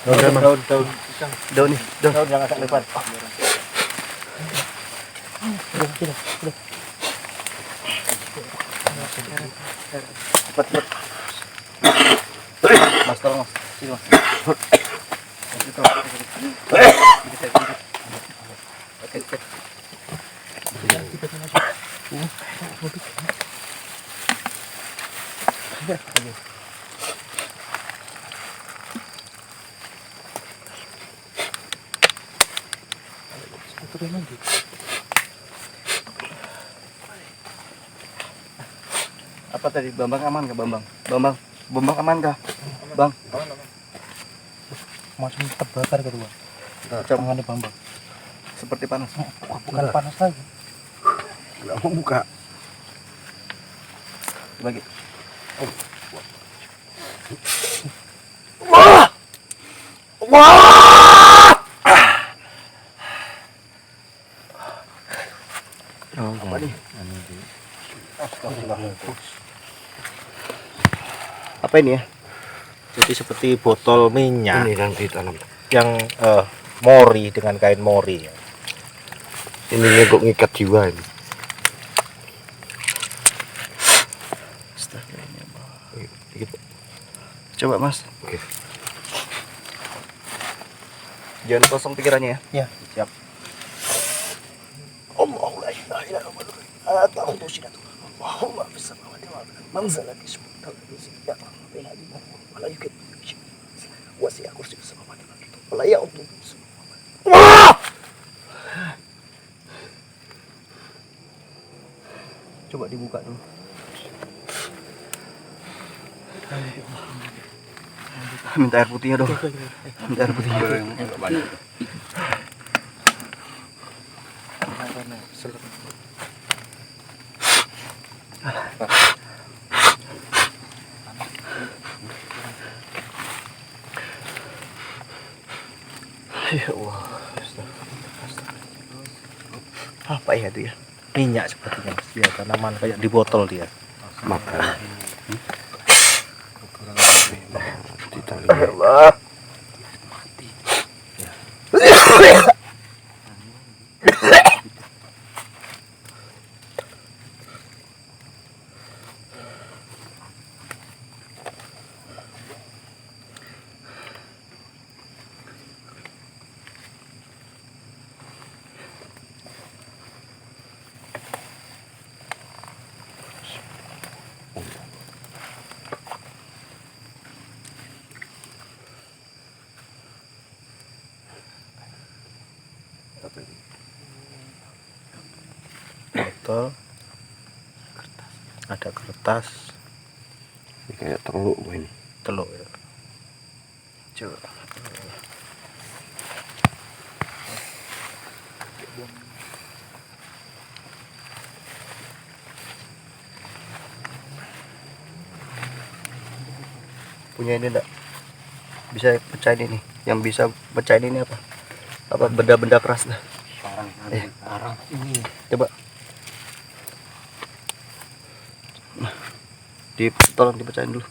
Daun nih. Daun. yang agak lebar. Sudah. Cepet. Mas tolong mas. Sini mas. Oke. Apa tadi? Bambang aman nggak Bambang? Bambang aman kah? Bang. Macam terbakar kedua. Coba Tangannya Bambang. seperti panas. Bukan panas lagi. Nggak mau buka. Bagi. Apa nih? Apa ini ya? Jadi seperti botol minyak Ini yang ditanam. yang mori dengan kain mori. Ini untuk ngikat jiwa ini. Coba mas. Oke. Jangan kosong pikirannya ya. Ya. Siap. Coba dibuka dulu. Minta air putihnya dong. Minta air putihnya. Ya Allah. Apa ya itu ya? Minyak sepertinya. Dia tanaman kayak di botol dia. Makan. Ditali. Allah. Botol. Ada kertas. Ini kayak teluk ini. Teluk ya. Coba. Punya ini enggak? Bisa pecahin ini. Yang bisa pecahin ini apa? Apa benda-benda keras dah. Arang ini. Coba. Tolong dipecahin dulu.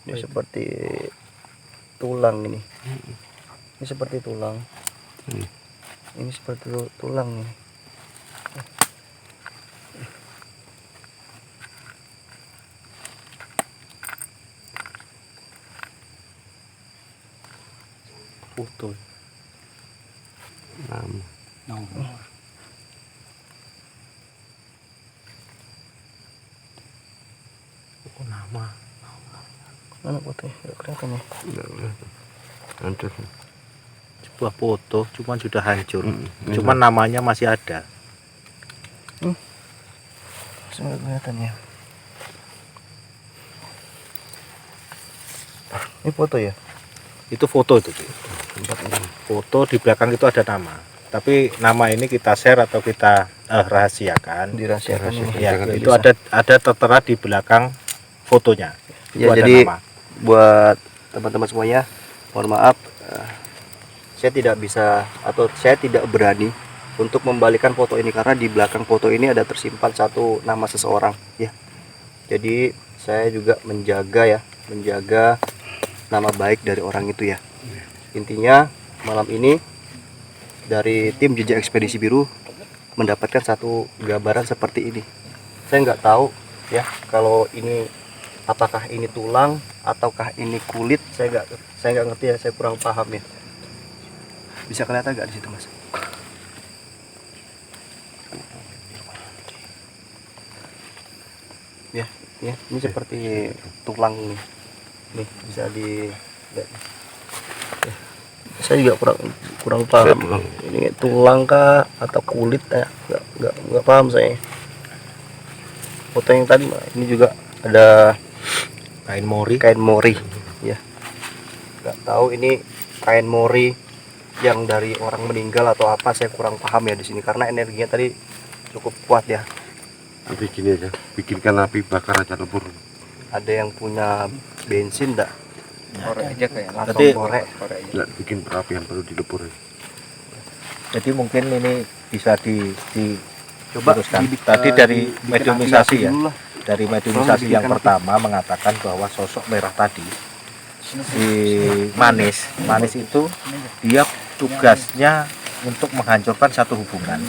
Ini seperti tulang ini. Ini seperti tulang. Ini seperti tulang nih. Foto. Oh, nama. Mana fotonya? Nggak kelihatan ya. Hancur. Sebuah foto, cuman sudah hancur. Cuman namanya masih ada. Nggak kelihatan ya. Ini foto ya? Itu foto itu. Foto di belakang itu ada nama. Tapi nama ini kita share atau kita rahasiakan. Dirahasiakan ini. Ya, Jangan itu ada tertera di belakang fotonya. Itu Ya, ada jadi nama. buat teman-teman semuanya, mohon maaf, saya tidak bisa atau saya tidak berani untuk membalikan foto ini karena di belakang foto ini ada tersimpan satu nama seseorang ya. Jadi saya juga menjaga nama baik dari orang itu ya. Intinya malam ini dari tim Jejak Ekspedisi Biru mendapatkan satu gambaran seperti ini. Saya nggak tahu ya kalau ini apakah ini tulang ataukah ini kulit, saya nggak ngerti ya, saya kurang paham ya. Bisa kelihatan nggak di situ, Mas? Ya, ini seperti tulang nih. Nih bisa dilihat. Ya, saya juga kurang paham. Ini tulang kah atau kulit ya? Nggak paham saya. Foto yang tadi, ini juga ada Kain mori. ya. Nggak tahu ini kain mori yang dari orang meninggal atau apa, saya kurang paham ya di sini karena energinya tadi cukup kuat ya. Nanti gini aja, bikinkan api bakar aja lebur. Ada yang punya bensin enggak? Korek aja kayak Atau Berarti- korek? Nggak, bikin perapian perlu dilebur. Jadi mungkin ini bisa Coba Teruskan. dibikin- Tadi dari dibikin mediumisasi api-api ya. dulu lah. Dari mediumisasi yang dibikin pertama mengatakan bahwa sosok merah tadi, si manis itu dia tugasnya untuk menghancurkan satu hubungan.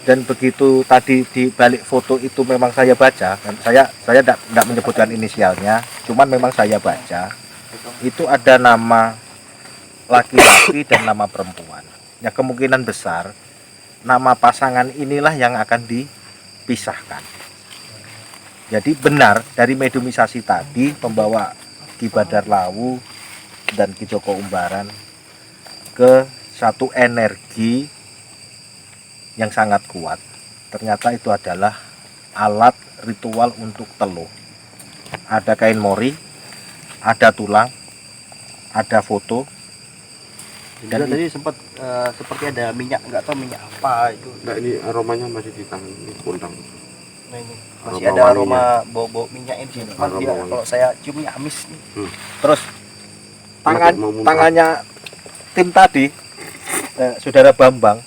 Dan begitu tadi di balik foto itu memang saya baca, dan saya tidak menyebutkan inisialnya, cuman memang saya baca itu ada nama laki-laki dan nama perempuan. Ya kemungkinan besar nama pasangan inilah yang akan dipisahkan. Jadi benar dari mediumisasi tadi pembawa Ki Badar Lawu dan Ki Joko Umbaran ke satu energi yang sangat kuat. Ternyata itu adalah alat ritual untuk teluh. Ada kain mori, ada tulang, ada foto. Dan tadi sempat seperti ada minyak, nggak tahu minyak apa itu. Nggak, ini aromanya masih di tangan, ini kundang. Nah, ini masih Aroma ada wanginya. aroma bau-bau minyaknya di sini. Cuman Aroma dia wangi. kalau saya ciumnya amis nih. Terus Mau muntah. tangannya tim tadi, saudara Bambang,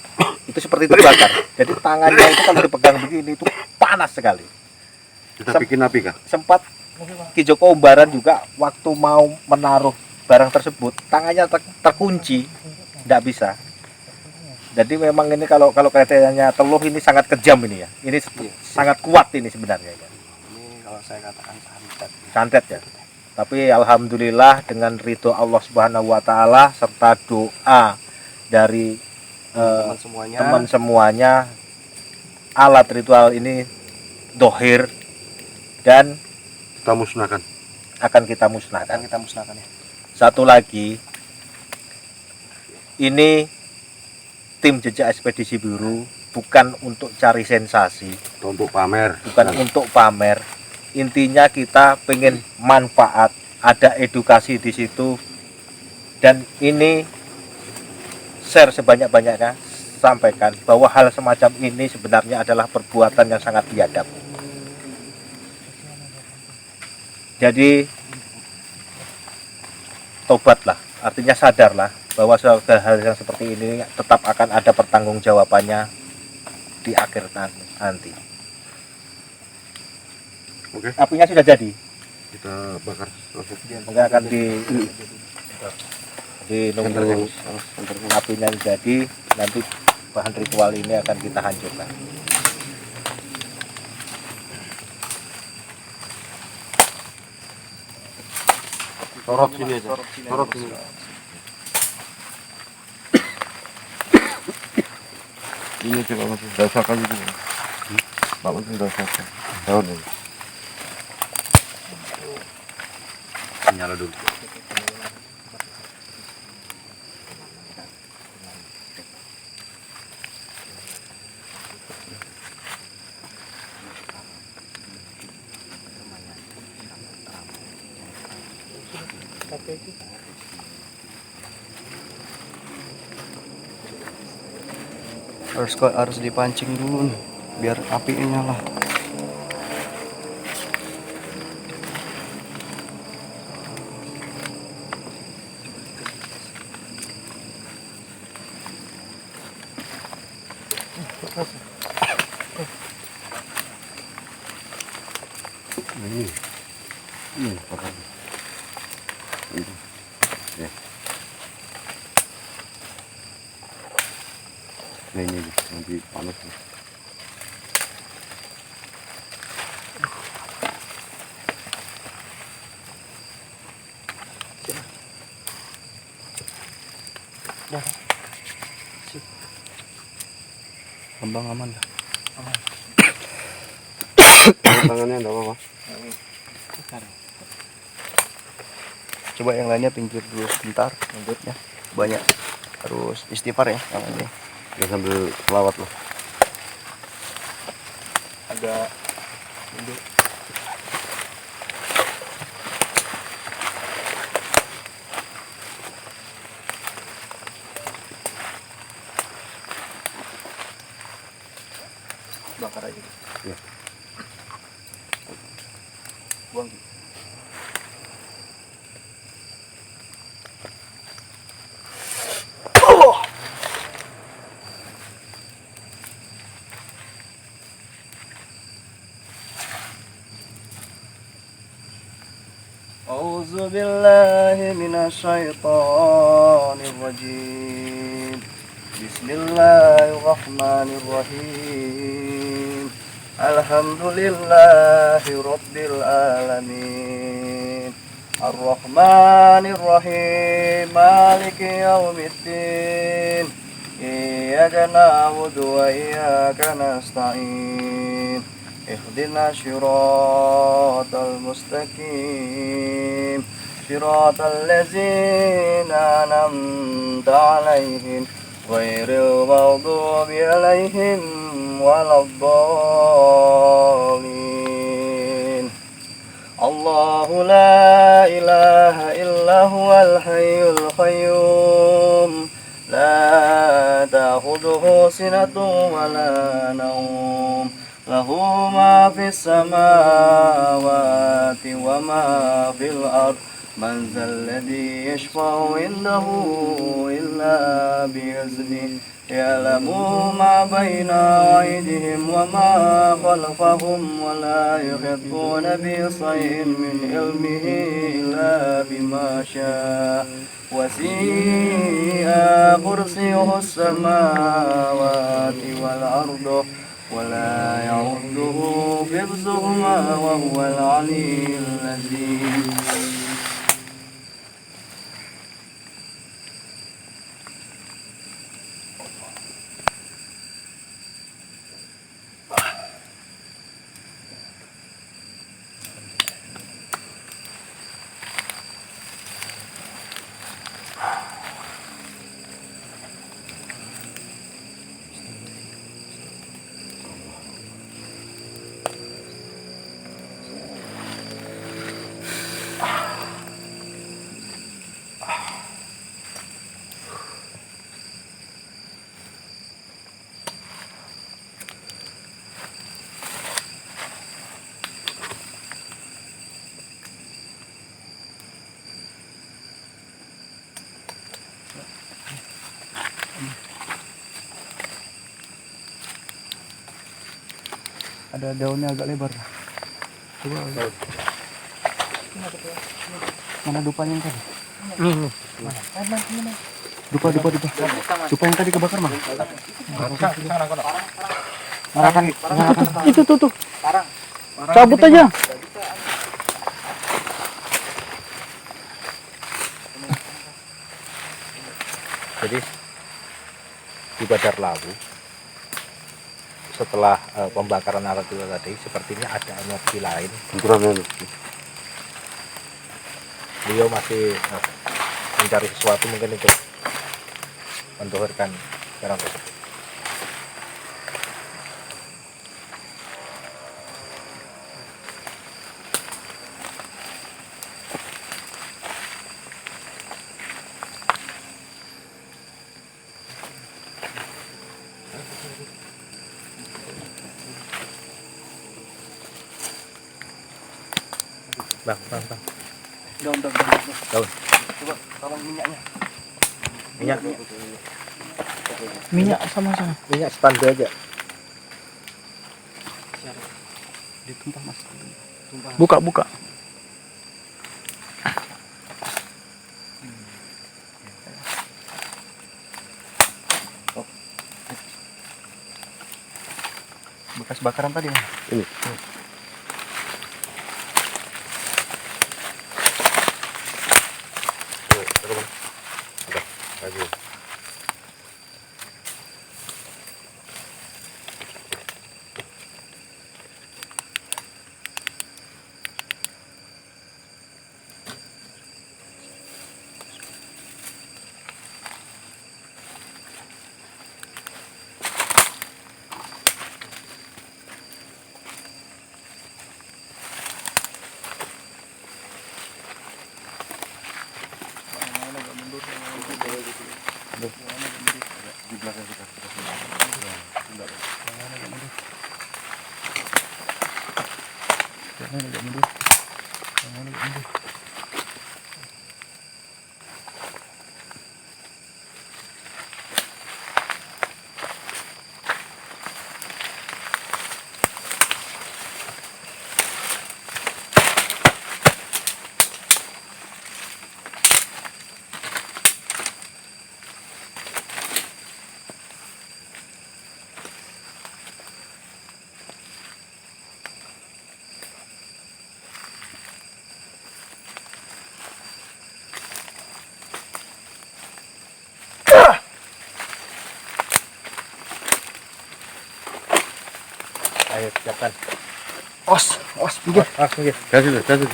itu seperti terbakar. Jadi tangannya itu kalau dipegang begini itu panas sekali. Kita bikin api kah? Sempat Ki Joko Umbaran juga waktu mau menaruh barang tersebut tangannya terkunci, tidak bisa. Jadi memang ini kalau kaitannya teluh ini sangat kejam ini ya. Ini sangat kuat ini sebenarnya ya. Ini kalau saya katakan santet. Santet ya. Tapi alhamdulillah dengan ridho Allah Subhanahu wa taala serta doa dari Teman semuanya. teman semuanya, alat ritual ini dohir dan Kita musnahkan. akan kita Akan musnahkan. kita musnahkan ya. Satu lagi, ini tim Jejak Ekspedisi Biru bukan untuk cari sensasi, Atau untuk pamer. bukan untuk pamer. Intinya kita pengen manfaat, ada edukasi di situ, dan ini share sebanyak-banyaknya, sampaikan bahwa hal semacam ini sebenarnya adalah perbuatan yang sangat biadab. Jadi tobatlah, artinya sadarlah bahwa segala hal yang seperti ini tetap akan ada pertanggungjawabannya di akhir nanti. Oke. Apinya sudah jadi. kita bakar proses Enggak akan di nunggu apinya jadi, nanti bahan ritual ini akan kita hancurkan. sorot sini aja, sorot sini. Ini coba masuk dasakan itu. Pak masuk dasakan. Daun ini. Nyala dulu. Harus dipancing dulu nih, biar apinya nyala. Bakar. Ini. Ya. Nah, ini nanti panas. Abang aman dah. Tangannya enggak apa-apa. Coba yang lainnya pinggir dulu sebentar, lanjutnya banyak. Terus istighfar ya yang ini. Ya sambil selawat loh. Agak mundur. Bakar aja. Ya. Buang. أعوذ بالله من الشيطان الرجيم بسم الله الرحمن الرحيم الحمد لله رب العالمين الرحمن الرحيم مالك يوم الدين إياك نعبد وإياك نستعين اهدنا الصراط المستقيم صراط الذين أنعمت عليهم غير المغضوب عليهم ولا الضالين الله لا إله إلا هو الحي القيوم لا تأخذه سنة ولا نوم له ما في السماوات وما في الأرض من ذا الذي يشفع عنده إلا بإذنه يعلم ما بين أيديهم وما خلفهم ولا يحيطون بشيء من علمه إلا بما شاء وسيع كرسيه السماوات والأرض ولا يعوده حفظهما وهو العلي العظيم. Ada daunnya agak lebar. Coba. Mana dupanya yang tadi? Nih. Dupa. Dupa yang tadi kebakar mah. Itu tuh. Cabut aja. Jadi di Badar Lawu setelah pembakaran alat itu tadi sepertinya ada energi lain. Beliau masih mencari sesuatu mungkin untuk mendohorkan barang tersebut. Bang. Daun. Daun. Coba tolong minyaknya. Minyak sama-sama. Minyak standar aja. Ditumpah Mas. Buka. Bekas bakaran tadi Mas. Ini. Ayo siapkan. Pinggir. Pinggir. Kasih.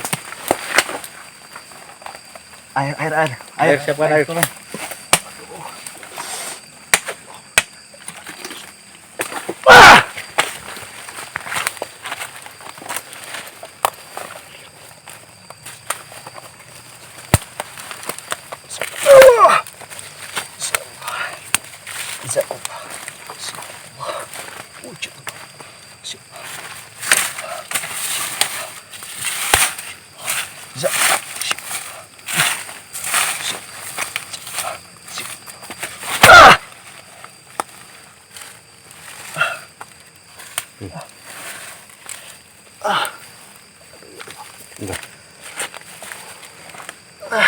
Air siapkan air.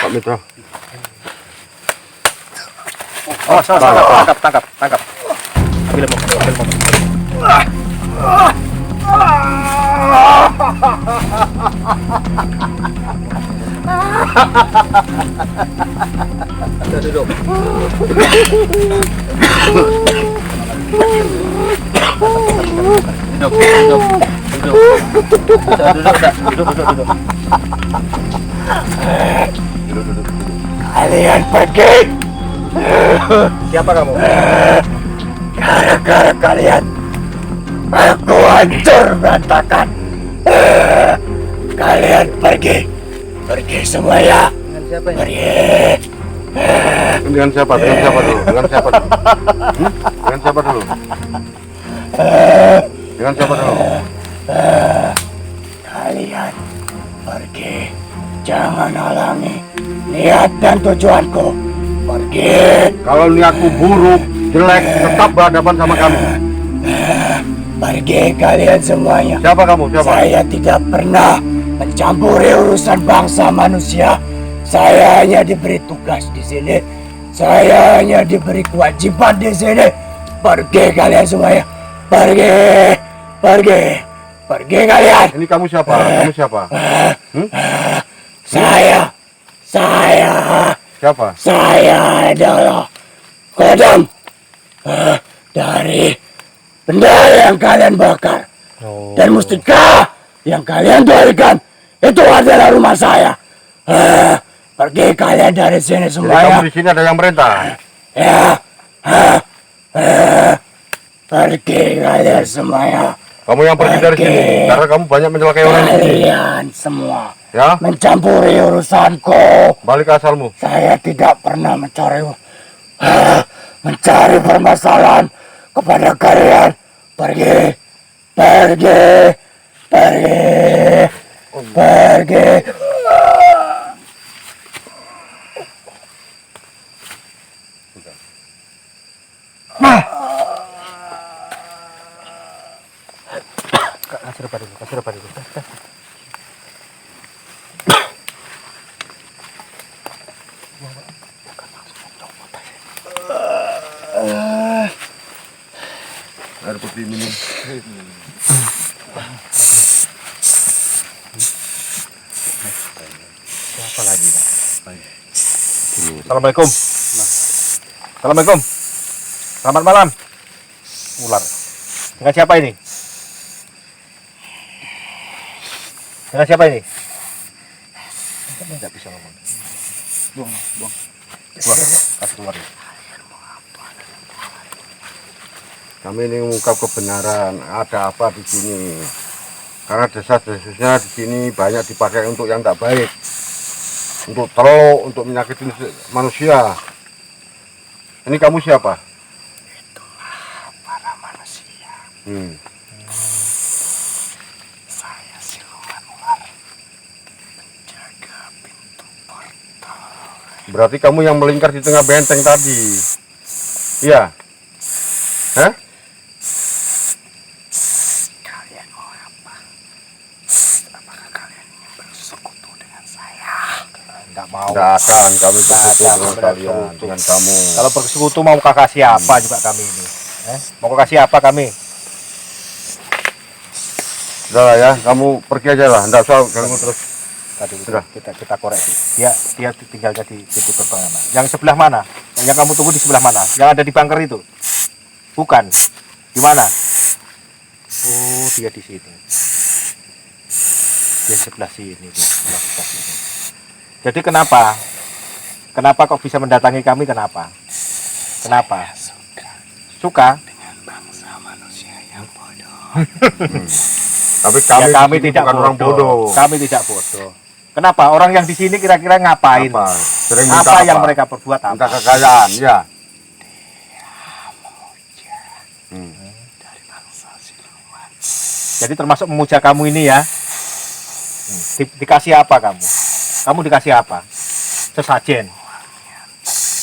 Pak Mitra. Oh, salah. Tangkap. Ambil momen. Duduk. Kalian pergi. Siapa kamu? Gara-gara kalian aku hancur berantakan. Kalian pergi semua ya. Pergi. Dengan siapa dulu? Dengan siapa dulu? Kalian pergi. Jangan halangi niat dan tujuanku. Pergi. Kalau niatku buruk, jelek, tetap berhadapan sama kami. Pergi kalian semuanya. Siapa kamu? Saya tidak pernah mencampuri urusan bangsa manusia. Saya hanya diberi tugas di sini. Saya hanya diberi kewajiban di sini. Pergi kalian semuanya. Pergi. Pergi. Pergi kalian. Ini kamu siapa? Kamu siapa? Saya. Siapa? Saya adalah kodam dari benda yang kalian bakar. Dan mustika yang kalian tuarikan itu adalah rumah saya. Pergi kalian dari sini Jadi semua kamu ya. di sini ada yang merintah. Ya. Pergi kalian semua ya. Kamu yang pergi dari sini karena kamu banyak mencelakai orang di sini. Kalian semua Ya, mencampuri urusanku. balik ke asalmu. Saya tidak pernah mencari permasalahan kepada kalian. Pergi, pergi, pergi, pergi. Kasih rebat dulu. Air putih minum. Apa lagi? Assalamualaikum. Assalamualaikum. Selamat malam. Ular. Dengan siapa ini? Dengan siapa ini? Kamu nggak bisa ngomong. Buang. Kasih keluar. Kami ini mengungkap kebenaran. Ada apa di sini? Karena desas-desusnya di sini banyak dipakai untuk yang tak baik, untuk teluk, untuk menyakiti manusia. Ini kamu siapa? Itulah para manusia. Saya siluman ular. Penjaga pintu portal. Berarti kamu yang melingkar di tengah benteng tadi. Iya. Hah? Kalian mau apa? Apakah kalian ingin bersekutu dengan saya? Enggak mau. Tidak akan kami bersekutu Tidak dengan akan kalian, bersekutu. dengan kamu. Kalau bersekutu mau kakak siapa juga kami ini? Mau kakak siapa kami? Sudah lah ya, kamu pergi aja lah. Tidak usah ganggu terus. Tadi Sudah. kita koreksi. Dia tinggalnya di pintu gerbang mana? Yang sebelah mana? Yang kamu tunggu di sebelah mana? Yang ada di bunker itu? Bukan. Di mana? Oh, dia di sini. Dia sebelah sini. Sebelah sini. Jadi kenapa? Kenapa kok bisa mendatangi kami? Kenapa? Kenapa? Suka? Dengan bangsa manusia yang bodoh. Tapi Kami, kami, di sini tidak bukan bodoh. orang bodoh. Kami tidak bodoh. Kenapa? Orang yang di sini kira-kira ngapain? Apa? Sering minta Apa yang mereka perbuat? minta Apa? kekayaan, ya. Dari bangsa siluman. Jadi termasuk memuja kamu ini ya. Dikasih apa kamu? Kamu dikasih apa? Sesajen.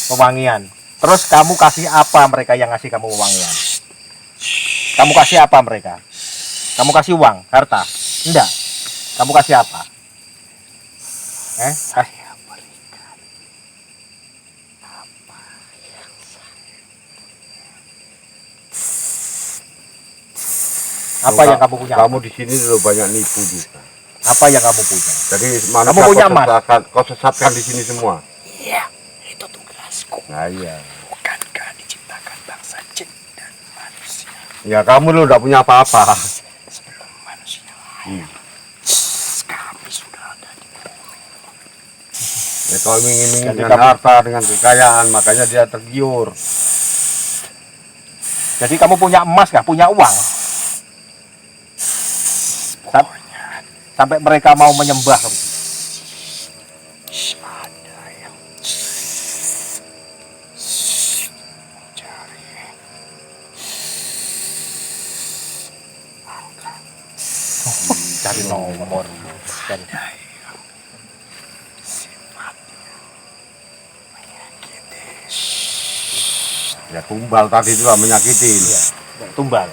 Pewangian. Terus kamu kasih apa mereka yang ngasih kamu pewangian? Kamu kasih apa mereka? Kamu kasih uang, harta? Enggak. Kamu kasih apa? Saya berikan apa yang Apa yang kamu punya? Kamu di sini loh banyak nipu juga. Apa yang kamu punya? Jadi manusia Kamu punya emas? kau sesatkan di sini semua. Iya, itu tugasku. Nah iya. Bukankah diciptakan bangsa jin dan manusia Ya kamu lo udah punya apa-apa. sebelum manusia lahir? Kami sudah ada di bumi. Ya kau ingin Jadi dengan kamu- harta, dengan kekayaan, makanya dia tergiur. Jadi kamu punya emas kah? Punya uang? Pokoknya Sampai mereka mau menyembah kamu. ada yang mencari Cari nomor. Cari. sifatnya menyakiti. Ya tumbal tadi itu lah menyakitin. Iya. Tumbal.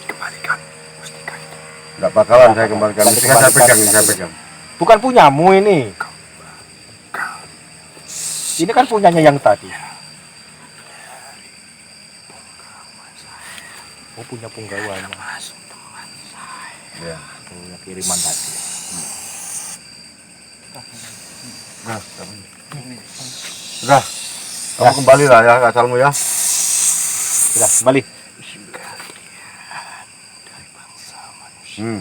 Kembalikan mustika itu. Nggak bakalan saya kembalikan. Nanti Mestinya saya kembalikan. pegang, saya pegang. Bukan punyamu ini. Ini kan punyanya yang tadi. Oh, punya punggawanya. Ya. Punya kiriman tadi. Nah, sudah. Kamu kembali lah ya ke asalmu ya. Sudah, kembali. Hmm.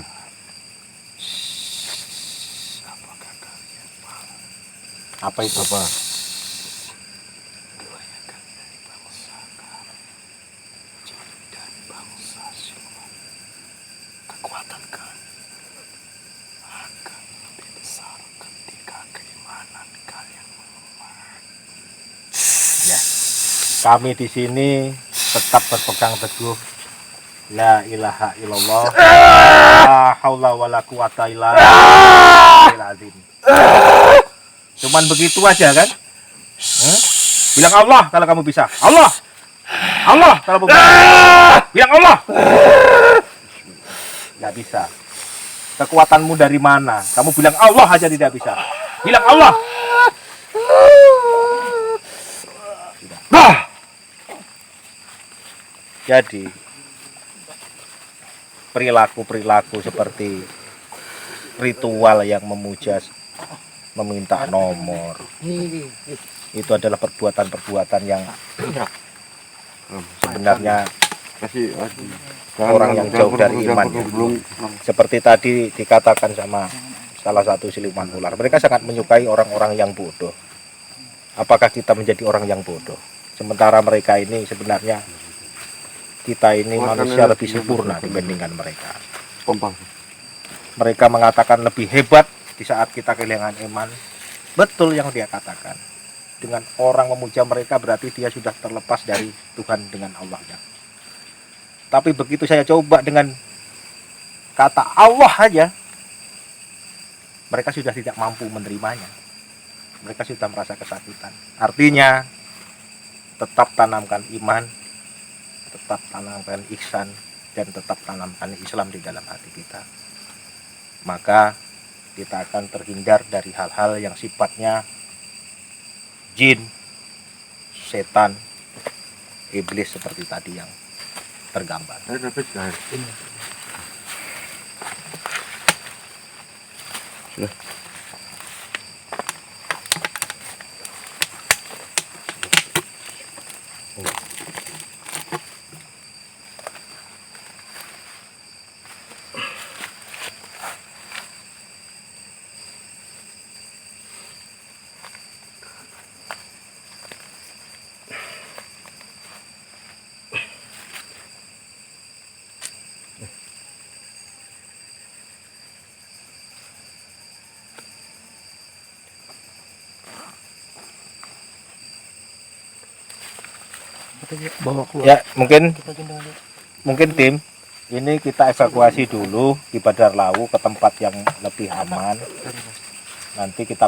Apa itu? Apa? Kekuatan kalian akan lebih besar ketika keimanan kalian melemah. Ya. Kami di sini tetap berpegang teguh la ilaha illallah la haula wala quwata illa billahil azim. Cuman begitu aja kan? Bilang Allah kalau kamu bisa. Allah. Allah kalau kamu bisa. Bilang Allah. Nggak bisa. Kekuatanmu dari mana? Kamu bilang Allah aja tidak bisa. Bilang Allah. Jadi perilaku-perilaku seperti ritual yang memuja, meminta nomor, itu adalah perbuatan-perbuatan yang sebenarnya Kasih orang yang jauh dari iman. Seperti tadi dikatakan sama salah satu siluman ular, mereka sangat menyukai orang-orang yang bodoh. Apakah kita menjadi orang yang bodoh? Sementara mereka ini sebenarnya, kita ini manusia lebih sempurna dibandingkan mereka. Mereka mengatakan lebih hebat di saat kita kehilangan iman. Betul yang dia katakan. Dengan orang memuja mereka berarti dia sudah terlepas dari Tuhan dengan Allahnya. Tapi begitu saya coba dengan kata Allah aja, mereka sudah tidak mampu menerimanya. Mereka sudah merasa kesakitan. Artinya tetap tanamkan iman, tetap tanamkan ihsan, dan tetap tanamkan Islam di dalam hati kita. Maka kita akan terhindar dari hal-hal yang sifatnya jin, setan, iblis seperti tadi yang tergambar. Ya, mungkin tim ini kita evakuasi dulu di Badar Lawu ke tempat yang lebih aman. Nanti kita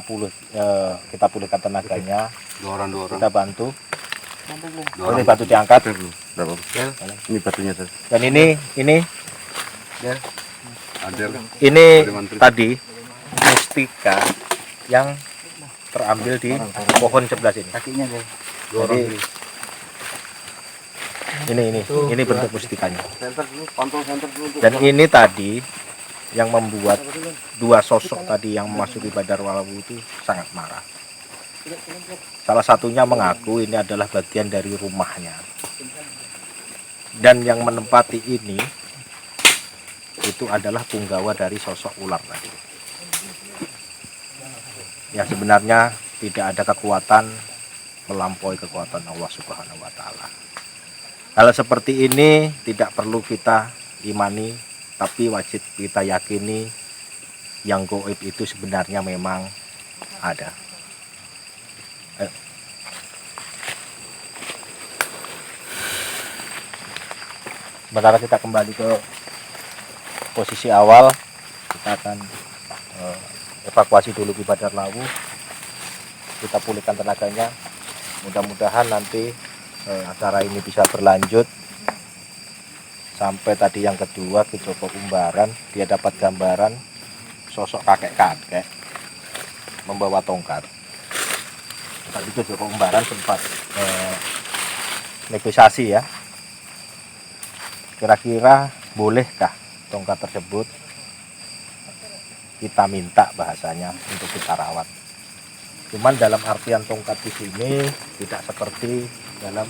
pulihkan tenaganya, kita bantu. Ini batu diangkat. Ini batunya tadi. Dan ini tadi mustika yang terambil di pohon sebelah sini. Jadi ini bentuk mustikanya. Dan ini tadi yang membuat dua sosok tadi yang memasuki Badar Lawu itu sangat marah. Salah satunya mengaku ini adalah bagian dari rumahnya. Dan yang menempati ini itu adalah punggawa dari sosok ular tadi. Ya, sebenarnya tidak ada kekuatan melampaui kekuatan Allah Subhanahu wa taala. Hal seperti ini tidak perlu kita imani, tapi wajib kita yakini yang gaib itu sebenarnya memang ada. Ayo. Sementara kita kembali ke posisi awal, kita akan evakuasi dulu di Badar Lawu. Kita pulihkan tenaganya. Mudah-mudahan nanti acara ini bisa berlanjut sampai tadi yang kedua ke Joko Umbaran, dia dapat gambaran sosok kakek-kakek membawa tongkat. Tadi ke Joko Umbaran sempat negosiasi ya, kira-kira bolehkah tongkat tersebut kita minta bahasanya untuk kita rawat. Cuman dalam artian tongkat di sini tidak seperti dalam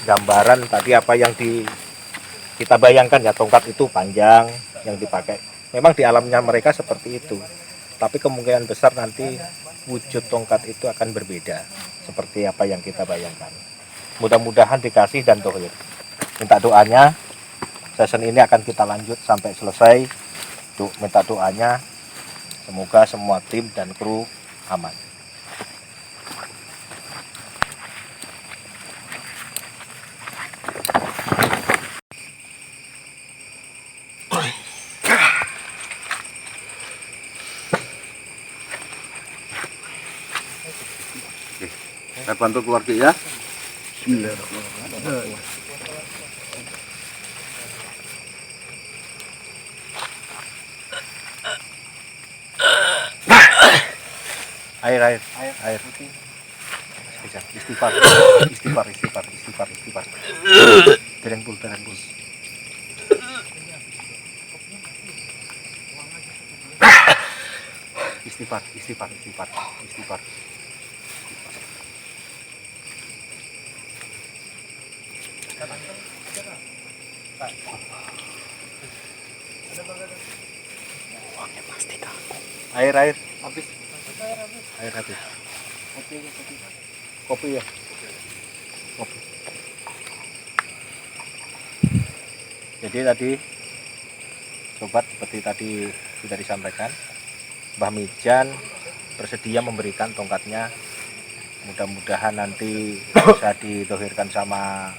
gambaran tadi apa yang kita bayangkan ya, tongkat itu panjang yang dipakai. Memang di alamnya mereka seperti itu. Tapi kemungkinan besar nanti wujud tongkat itu akan berbeda seperti apa yang kita bayangkan. Mudah-mudahan dikasih dan tohir. Minta doanya, session ini akan kita lanjut sampai selesai. Minta doanya, semoga semua tim dan kru aman. Saya bantu keluarga ya. Air. Istighfar. Dereng pul. Istighfar. Air habis. Kopi ya. Kopi. Jadi tadi sobat, seperti tadi sudah disampaikan, Mbah Mijan bersedia memberikan tongkatnya. Mudah-mudahan nanti bisa ditohirkan sama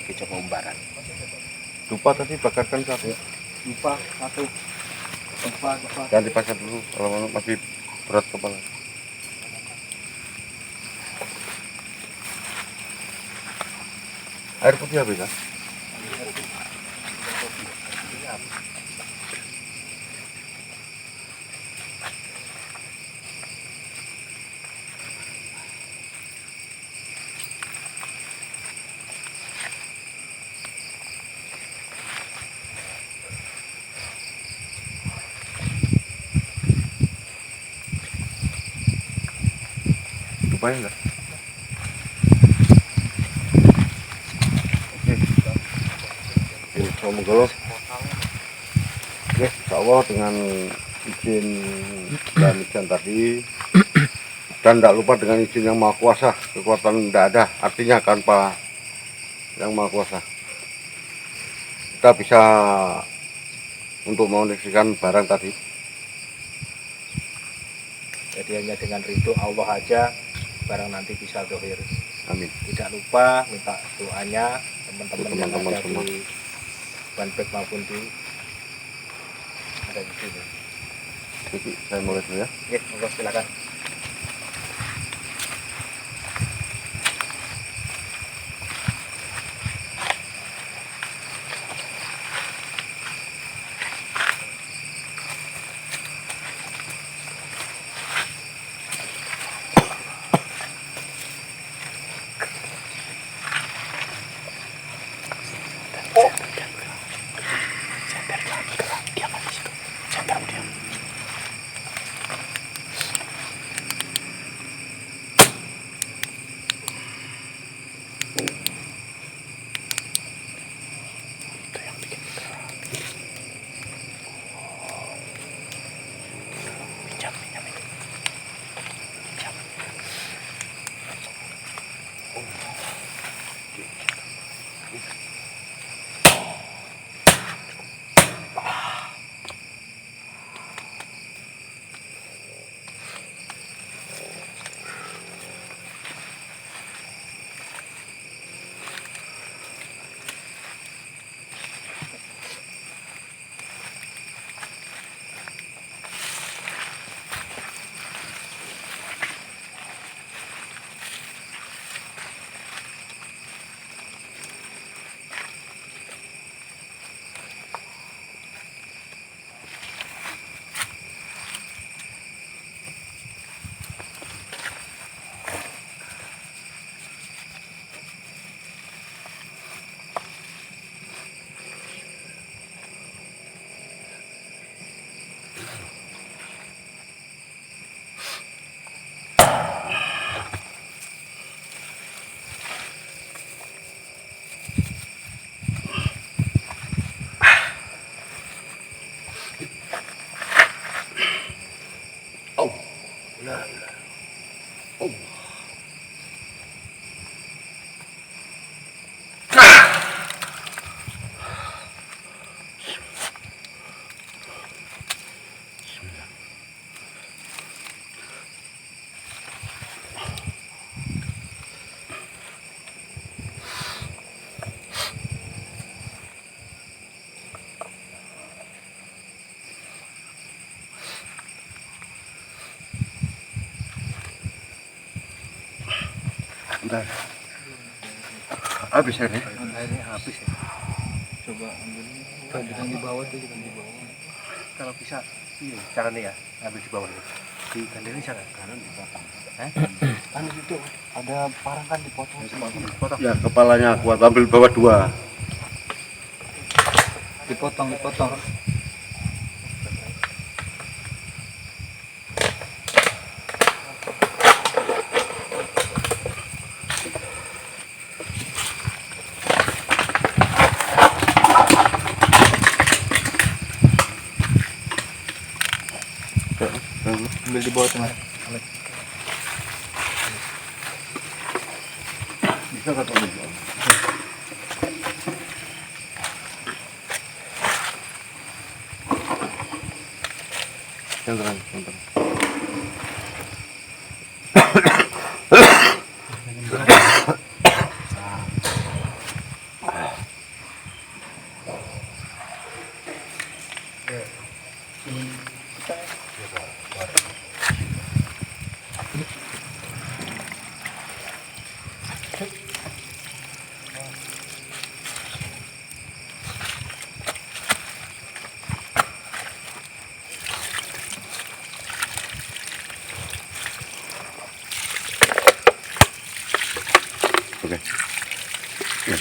Ki Joko Umbaran. Dupa tadi bakarkan satu. Dupa satu. Dupa. Jangan dipaksa dulu kalau masih berat kepala. Air putih habis ya? Lupain enggak? Monggo. Oke, insya Allah dengan izin dan izin tadi dan tidak lupa dengan izin yang Maha Kuasa, kekuatan tidak ada, artinya tanpa yang Maha Kuasa kita bisa untuk menyaksikan barang tadi. Jadi hanya dengan ridho Allah aja barang nanti bisa dohir. Amin. Tidak lupa minta doanya teman-teman yang Teman-teman ada semua. di Banbek maupun di ada di sini. Jadi saya mulai dulu ya. Oke, monggo silakan. Bentar. Habis airnya. Airnya habis ya. Coba ambil yang di bawah tuh, yang di bawah. Kalau bisa, iya caranya ya, ambil di bawah itu. Di gandengnya sana, kanan dipotong. Kan itu ada parang kan dipotong. Dipotong. Ya, kepalanya kuat, ambil bawah 2. Dipotong, dipotong. Ambil di bawah tengah. Bisa nggak tahu? Yang terang. Oke. Ya.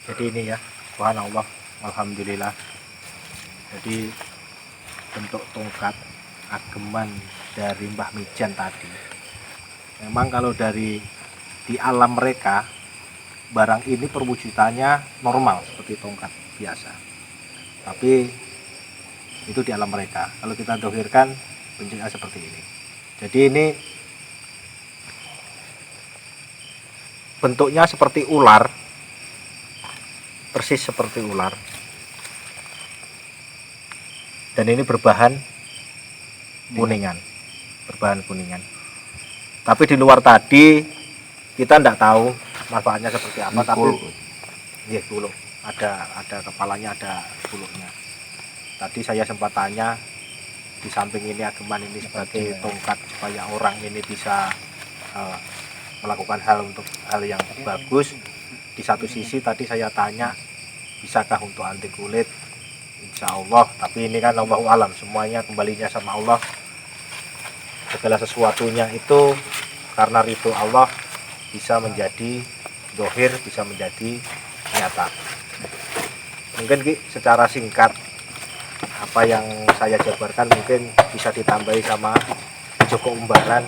Jadi ini ya, subhanallah, alhamdulillah. Jadi bentuk tongkat ageman dari Mbah Mijan tadi, memang kalau dari di alam mereka, barang ini perwujudannya normal seperti tongkat biasa, tapi itu di alam mereka. Kalau kita dohirkan bentuknya seperti ini. Jadi ini bentuknya seperti ular, persis seperti ular, dan ini berbahan kuningan, tapi di luar tadi kita tidak tahu manfaatnya seperti apa. Tapi iya, bulu, ada kepalanya, ada bulunya. Tadi saya sempat tanya, di samping ini ageman ini sebagai tongkat supaya orang ini bisa melakukan hal yang bagus. Di satu sisi tadi saya tanya, bisakah untuk anti kulit? Insya Allah, tapi ini kan Allahu alam, semuanya kembalinya sama Allah. Segala sesuatunya itu karena ridho Allah bisa menjadi dohir, bisa menjadi nyata. Mungkin Ki, secara singkat apa yang saya jabarkan mungkin bisa ditambahi sama Joko Umbaran.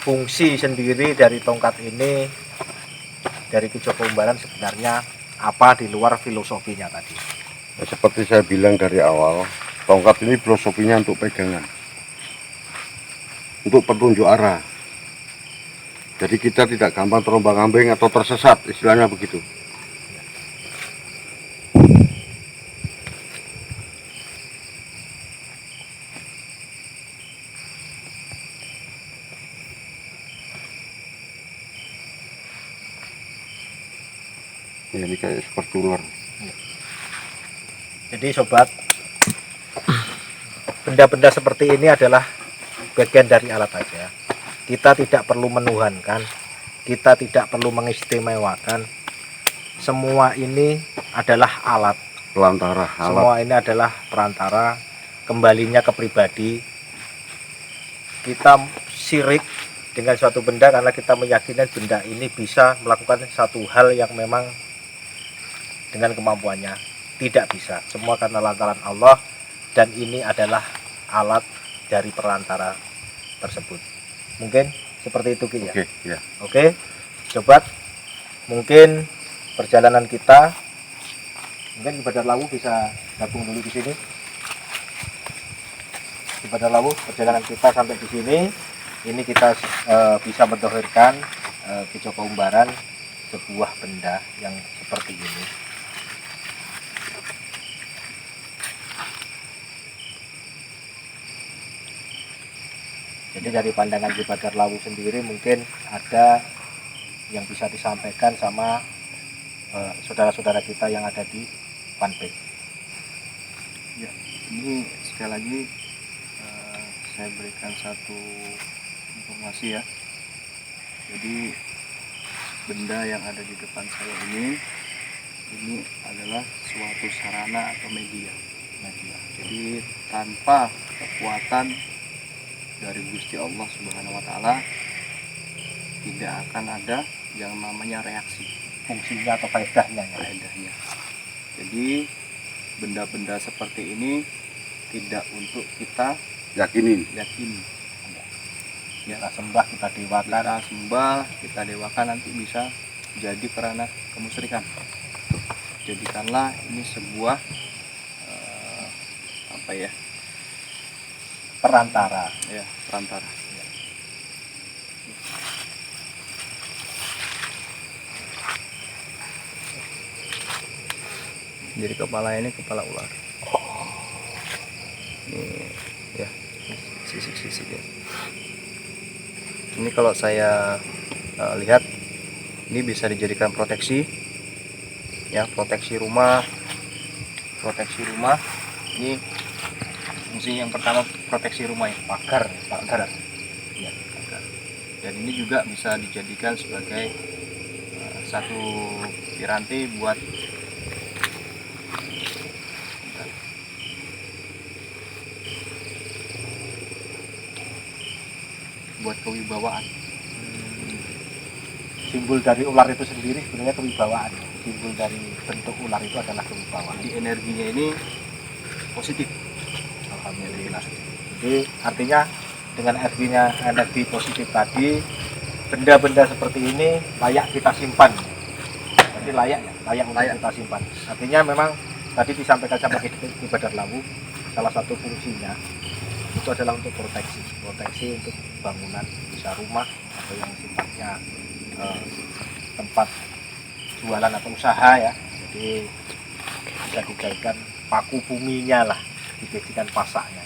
Fungsi sendiri dari tongkat ini dari Ki Joko Umbaran sebenarnya apa di luar filosofinya tadi? Ya, seperti saya bilang dari awal, tongkat ini filosofinya untuk pegangan, untuk petunjuk arah. Jadi kita tidak gampang terombang-ambing atau tersesat, istilahnya begitu. Ya, ini kayak seperti ular. Jadi sobat, benda-benda seperti ini adalah bagian dari alat aja. Kita tidak perlu menuhankan, kita tidak perlu mengistimewakan. Semua ini adalah alat. Pelantara, alat. Semua ini adalah perantara, kembalinya ke pribadi. Kita syirik dengan suatu benda karena kita meyakini benda ini bisa melakukan satu hal yang memang dengan kemampuannya. Tidak bisa, semua karena lantaran Allah. dan ini adalah alat dari perantara tersebut. Mungkin seperti itu Ki ya. Oke, ya. Oke, sobat, mungkin perjalanan kita, mungkin Ki Badar Lawu bisa gabung dulu di sini. Ki Badar Lawu, perjalanan kita sampai di sini, ini kita bisa mendohirkan Ki Joko Umbaran sebuah benda yang seperti ini. Jadi dari pandangan Ki Badar Lawu sendiri mungkin ada yang bisa disampaikan sama saudara-saudara kita yang ada di Panpek. Ya, ini sekali lagi saya berikan satu informasi ya. Jadi benda yang ada di depan saya ini adalah suatu sarana atau media. Jadi tanpa kekuatan dari Gusti Allah Subhanahu wa taala tidak akan ada yang namanya reaksi, Fungsinya atau faedahnya ya. faedahnya. Jadi benda-benda seperti ini tidak untuk kita Yakinin. yakini. Kita sembah, kita dewakan. Kita sembah, kita dewakan, nanti bisa jadi kerana kemusyrikan. Jadikanlah ini sebuah apa ya? Perantara. Ya, perantara. Jadi kepala ini kepala ular. Ini ya sisik-sisik ya. Ini kalau saya lihat ini bisa dijadikan proteksi ya, proteksi rumah. Ini fungsi yang pertama proteksi rumah ya, pagar. Ya, pagar. Dan ini juga bisa dijadikan sebagai satu piranti buat kewibawaan. Simbol dari ular itu sendiri sebenarnya kewibawaan. Simbol dari bentuk ular itu adalah kewibawaan. Jadi energinya ini positif. Alhamdulillah. Jadi artinya dengan energi positif tadi, benda-benda seperti ini layak kita simpan. Jadi layak untuk kita simpan. Artinya memang tadi disampaikan sama Ki Badar Lawu, salah satu fungsinya itu adalah untuk proteksi untuk bangunan, bisa rumah atau yang sifatnya tempat jualan atau usaha ya. Jadi bisa dijadikan paku buminya lah, dijadikan pasaknya.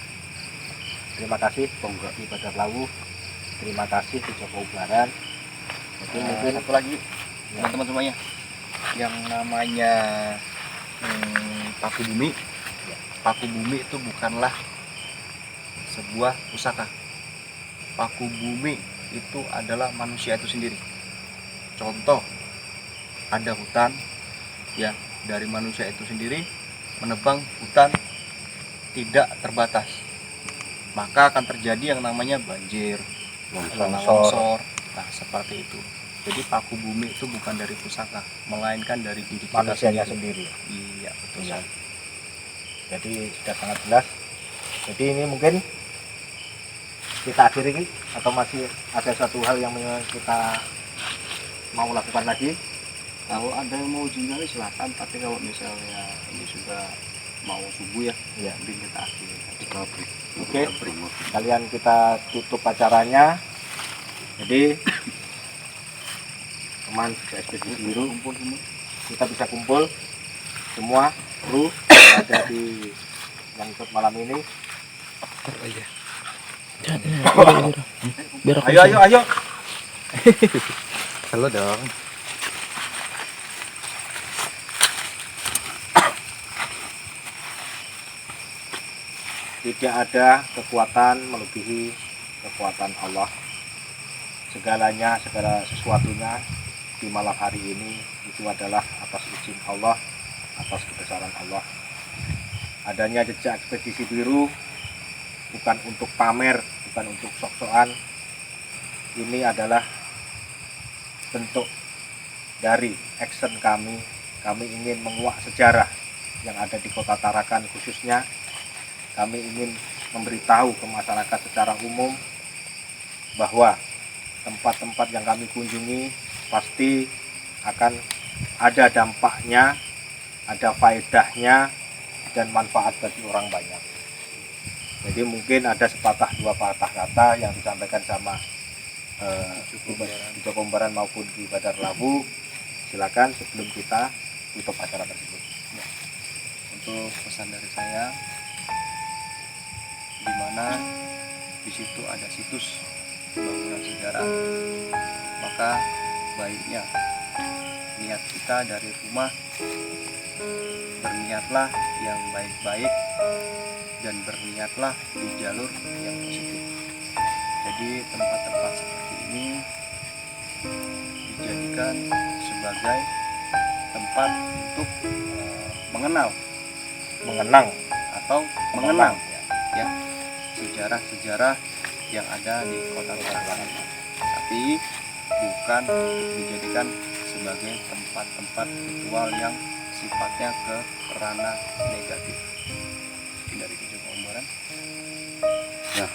Terima kasih Ki Badar Lawu, terima kasih Ki Joko Umbaran. Jadi mungkin Satu lagi teman-teman semuanya, yang namanya paku bumi. Paku bumi itu bukanlah sebuah pusaka. Paku bumi itu adalah manusia itu sendiri. Contoh, ada hutan ya, dari manusia itu sendiri menebang hutan tidak terbatas, maka akan terjadi yang namanya banjir, longsor. Nah, seperti itu. Jadi paku bumi itu bukan dari pusaka, melainkan dari diri kita manusianya sendiri. sendiri. Iya, betul. Iya. Jadi sudah sangat jelas. Jadi ini mungkin kita akhiri, atau masih ada satu hal yang kita mau lakukan lagi? Kalau ada yang mau jingali silakan, tapi kalau misalnya ini sudah mau subuh ya, Iya. mungkin kita akhiri. Oke, kalian kita tutup acaranya. Jadi teman ekspedisi biru, Kumpul semua. kita bisa kumpul semua kru yang ada di yang ikut malam ini. Ayo. Halo dong. Tidak ada kekuatan melebihi kekuatan Allah. Segala sesuatunya di malam hari ini itu adalah atas izin Allah, atas kebesaran Allah. Adanya jejak ekspedisi biru bukan untuk pamer, bukan untuk sok-sokan. Ini adalah bentuk dari action kami. Kami ingin menguak sejarah yang ada di Kota Tarakan khususnya. kami ingin memberitahu ke masyarakat secara umum bahwa tempat-tempat yang kami kunjungi pasti akan ada dampaknya, ada faedahnya, dan manfaat bagi orang banyak. Jadi mungkin ada sepatah dua patah kata yang disampaikan sama Ki Joko Umbaran maupun Ki Badar Lawu. Silakan sebelum kita tutup acara tersebut. Untuk pesan dari saya, di mana di situ ada situs pembangunan sejarah, maka baiknya niat kita dari rumah berniatlah yang baik-baik dan berniatlah di jalur yang positif. Jadi tempat-tempat seperti ini dijadikan sebagai tempat untuk mengenang atau mengenang ya sejarah-sejarah yang ada di Kota Tarakanang, tapi bukan dijadikan sebagai tempat-tempat ritual yang sifatnya ke ranah negatif. Dari Ki Joko Umbaran. Ya,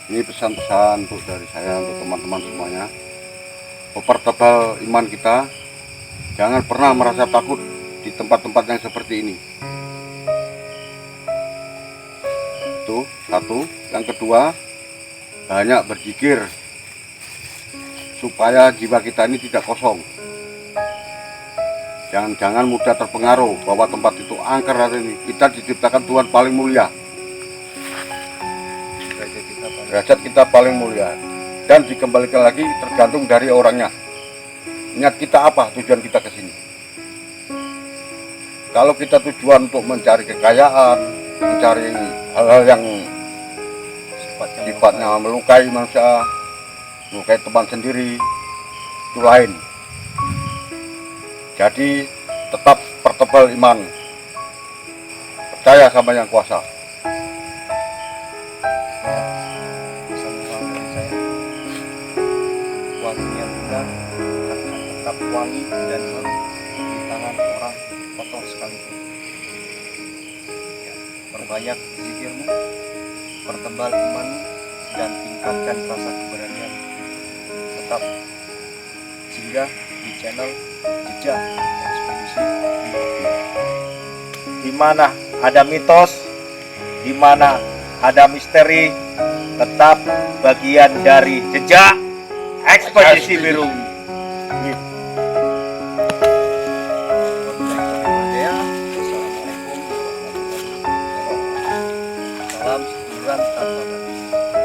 ini pesan-pesan untuk dari saya untuk teman-teman semuanya. Mempertebal iman kita, jangan pernah merasa takut di tempat-tempat yang seperti ini. Itu satu. Yang kedua, banyak berzikir supaya jiwa kita ini tidak kosong. Jangan mudah terpengaruh bahwa tempat itu angker hari ini. Kita diciptakan Tuhan paling mulia. Derajat kita paling mulia. Dan dikembalikan lagi tergantung dari orangnya. Niat kita apa, tujuan kita ke sini. Kalau kita tujuan untuk mencari kekayaan, mencari hal-hal yang sifatnya melukai manusia, melukai teman sendiri, itu lain. Jadi tetap pertebal iman, percaya sama yang kuasa. Pesan dari saya, wanginya bukan akan tetap wangi dan harum di tangan orang kotor sekalipun. Ya, perbanyak zikirmu, pertebal imanmu, dan tingkatkan rasa keberanian. Tetap singgah di channel Jejak Ekspedisi Biru. Di mana ada mitos, di mana ada misteri, tetap bagian dari Jejak Ekspedisi Biru. Assalamualaikum warahmatullahi wabarakatuh. Salam seduluran tanpa batas.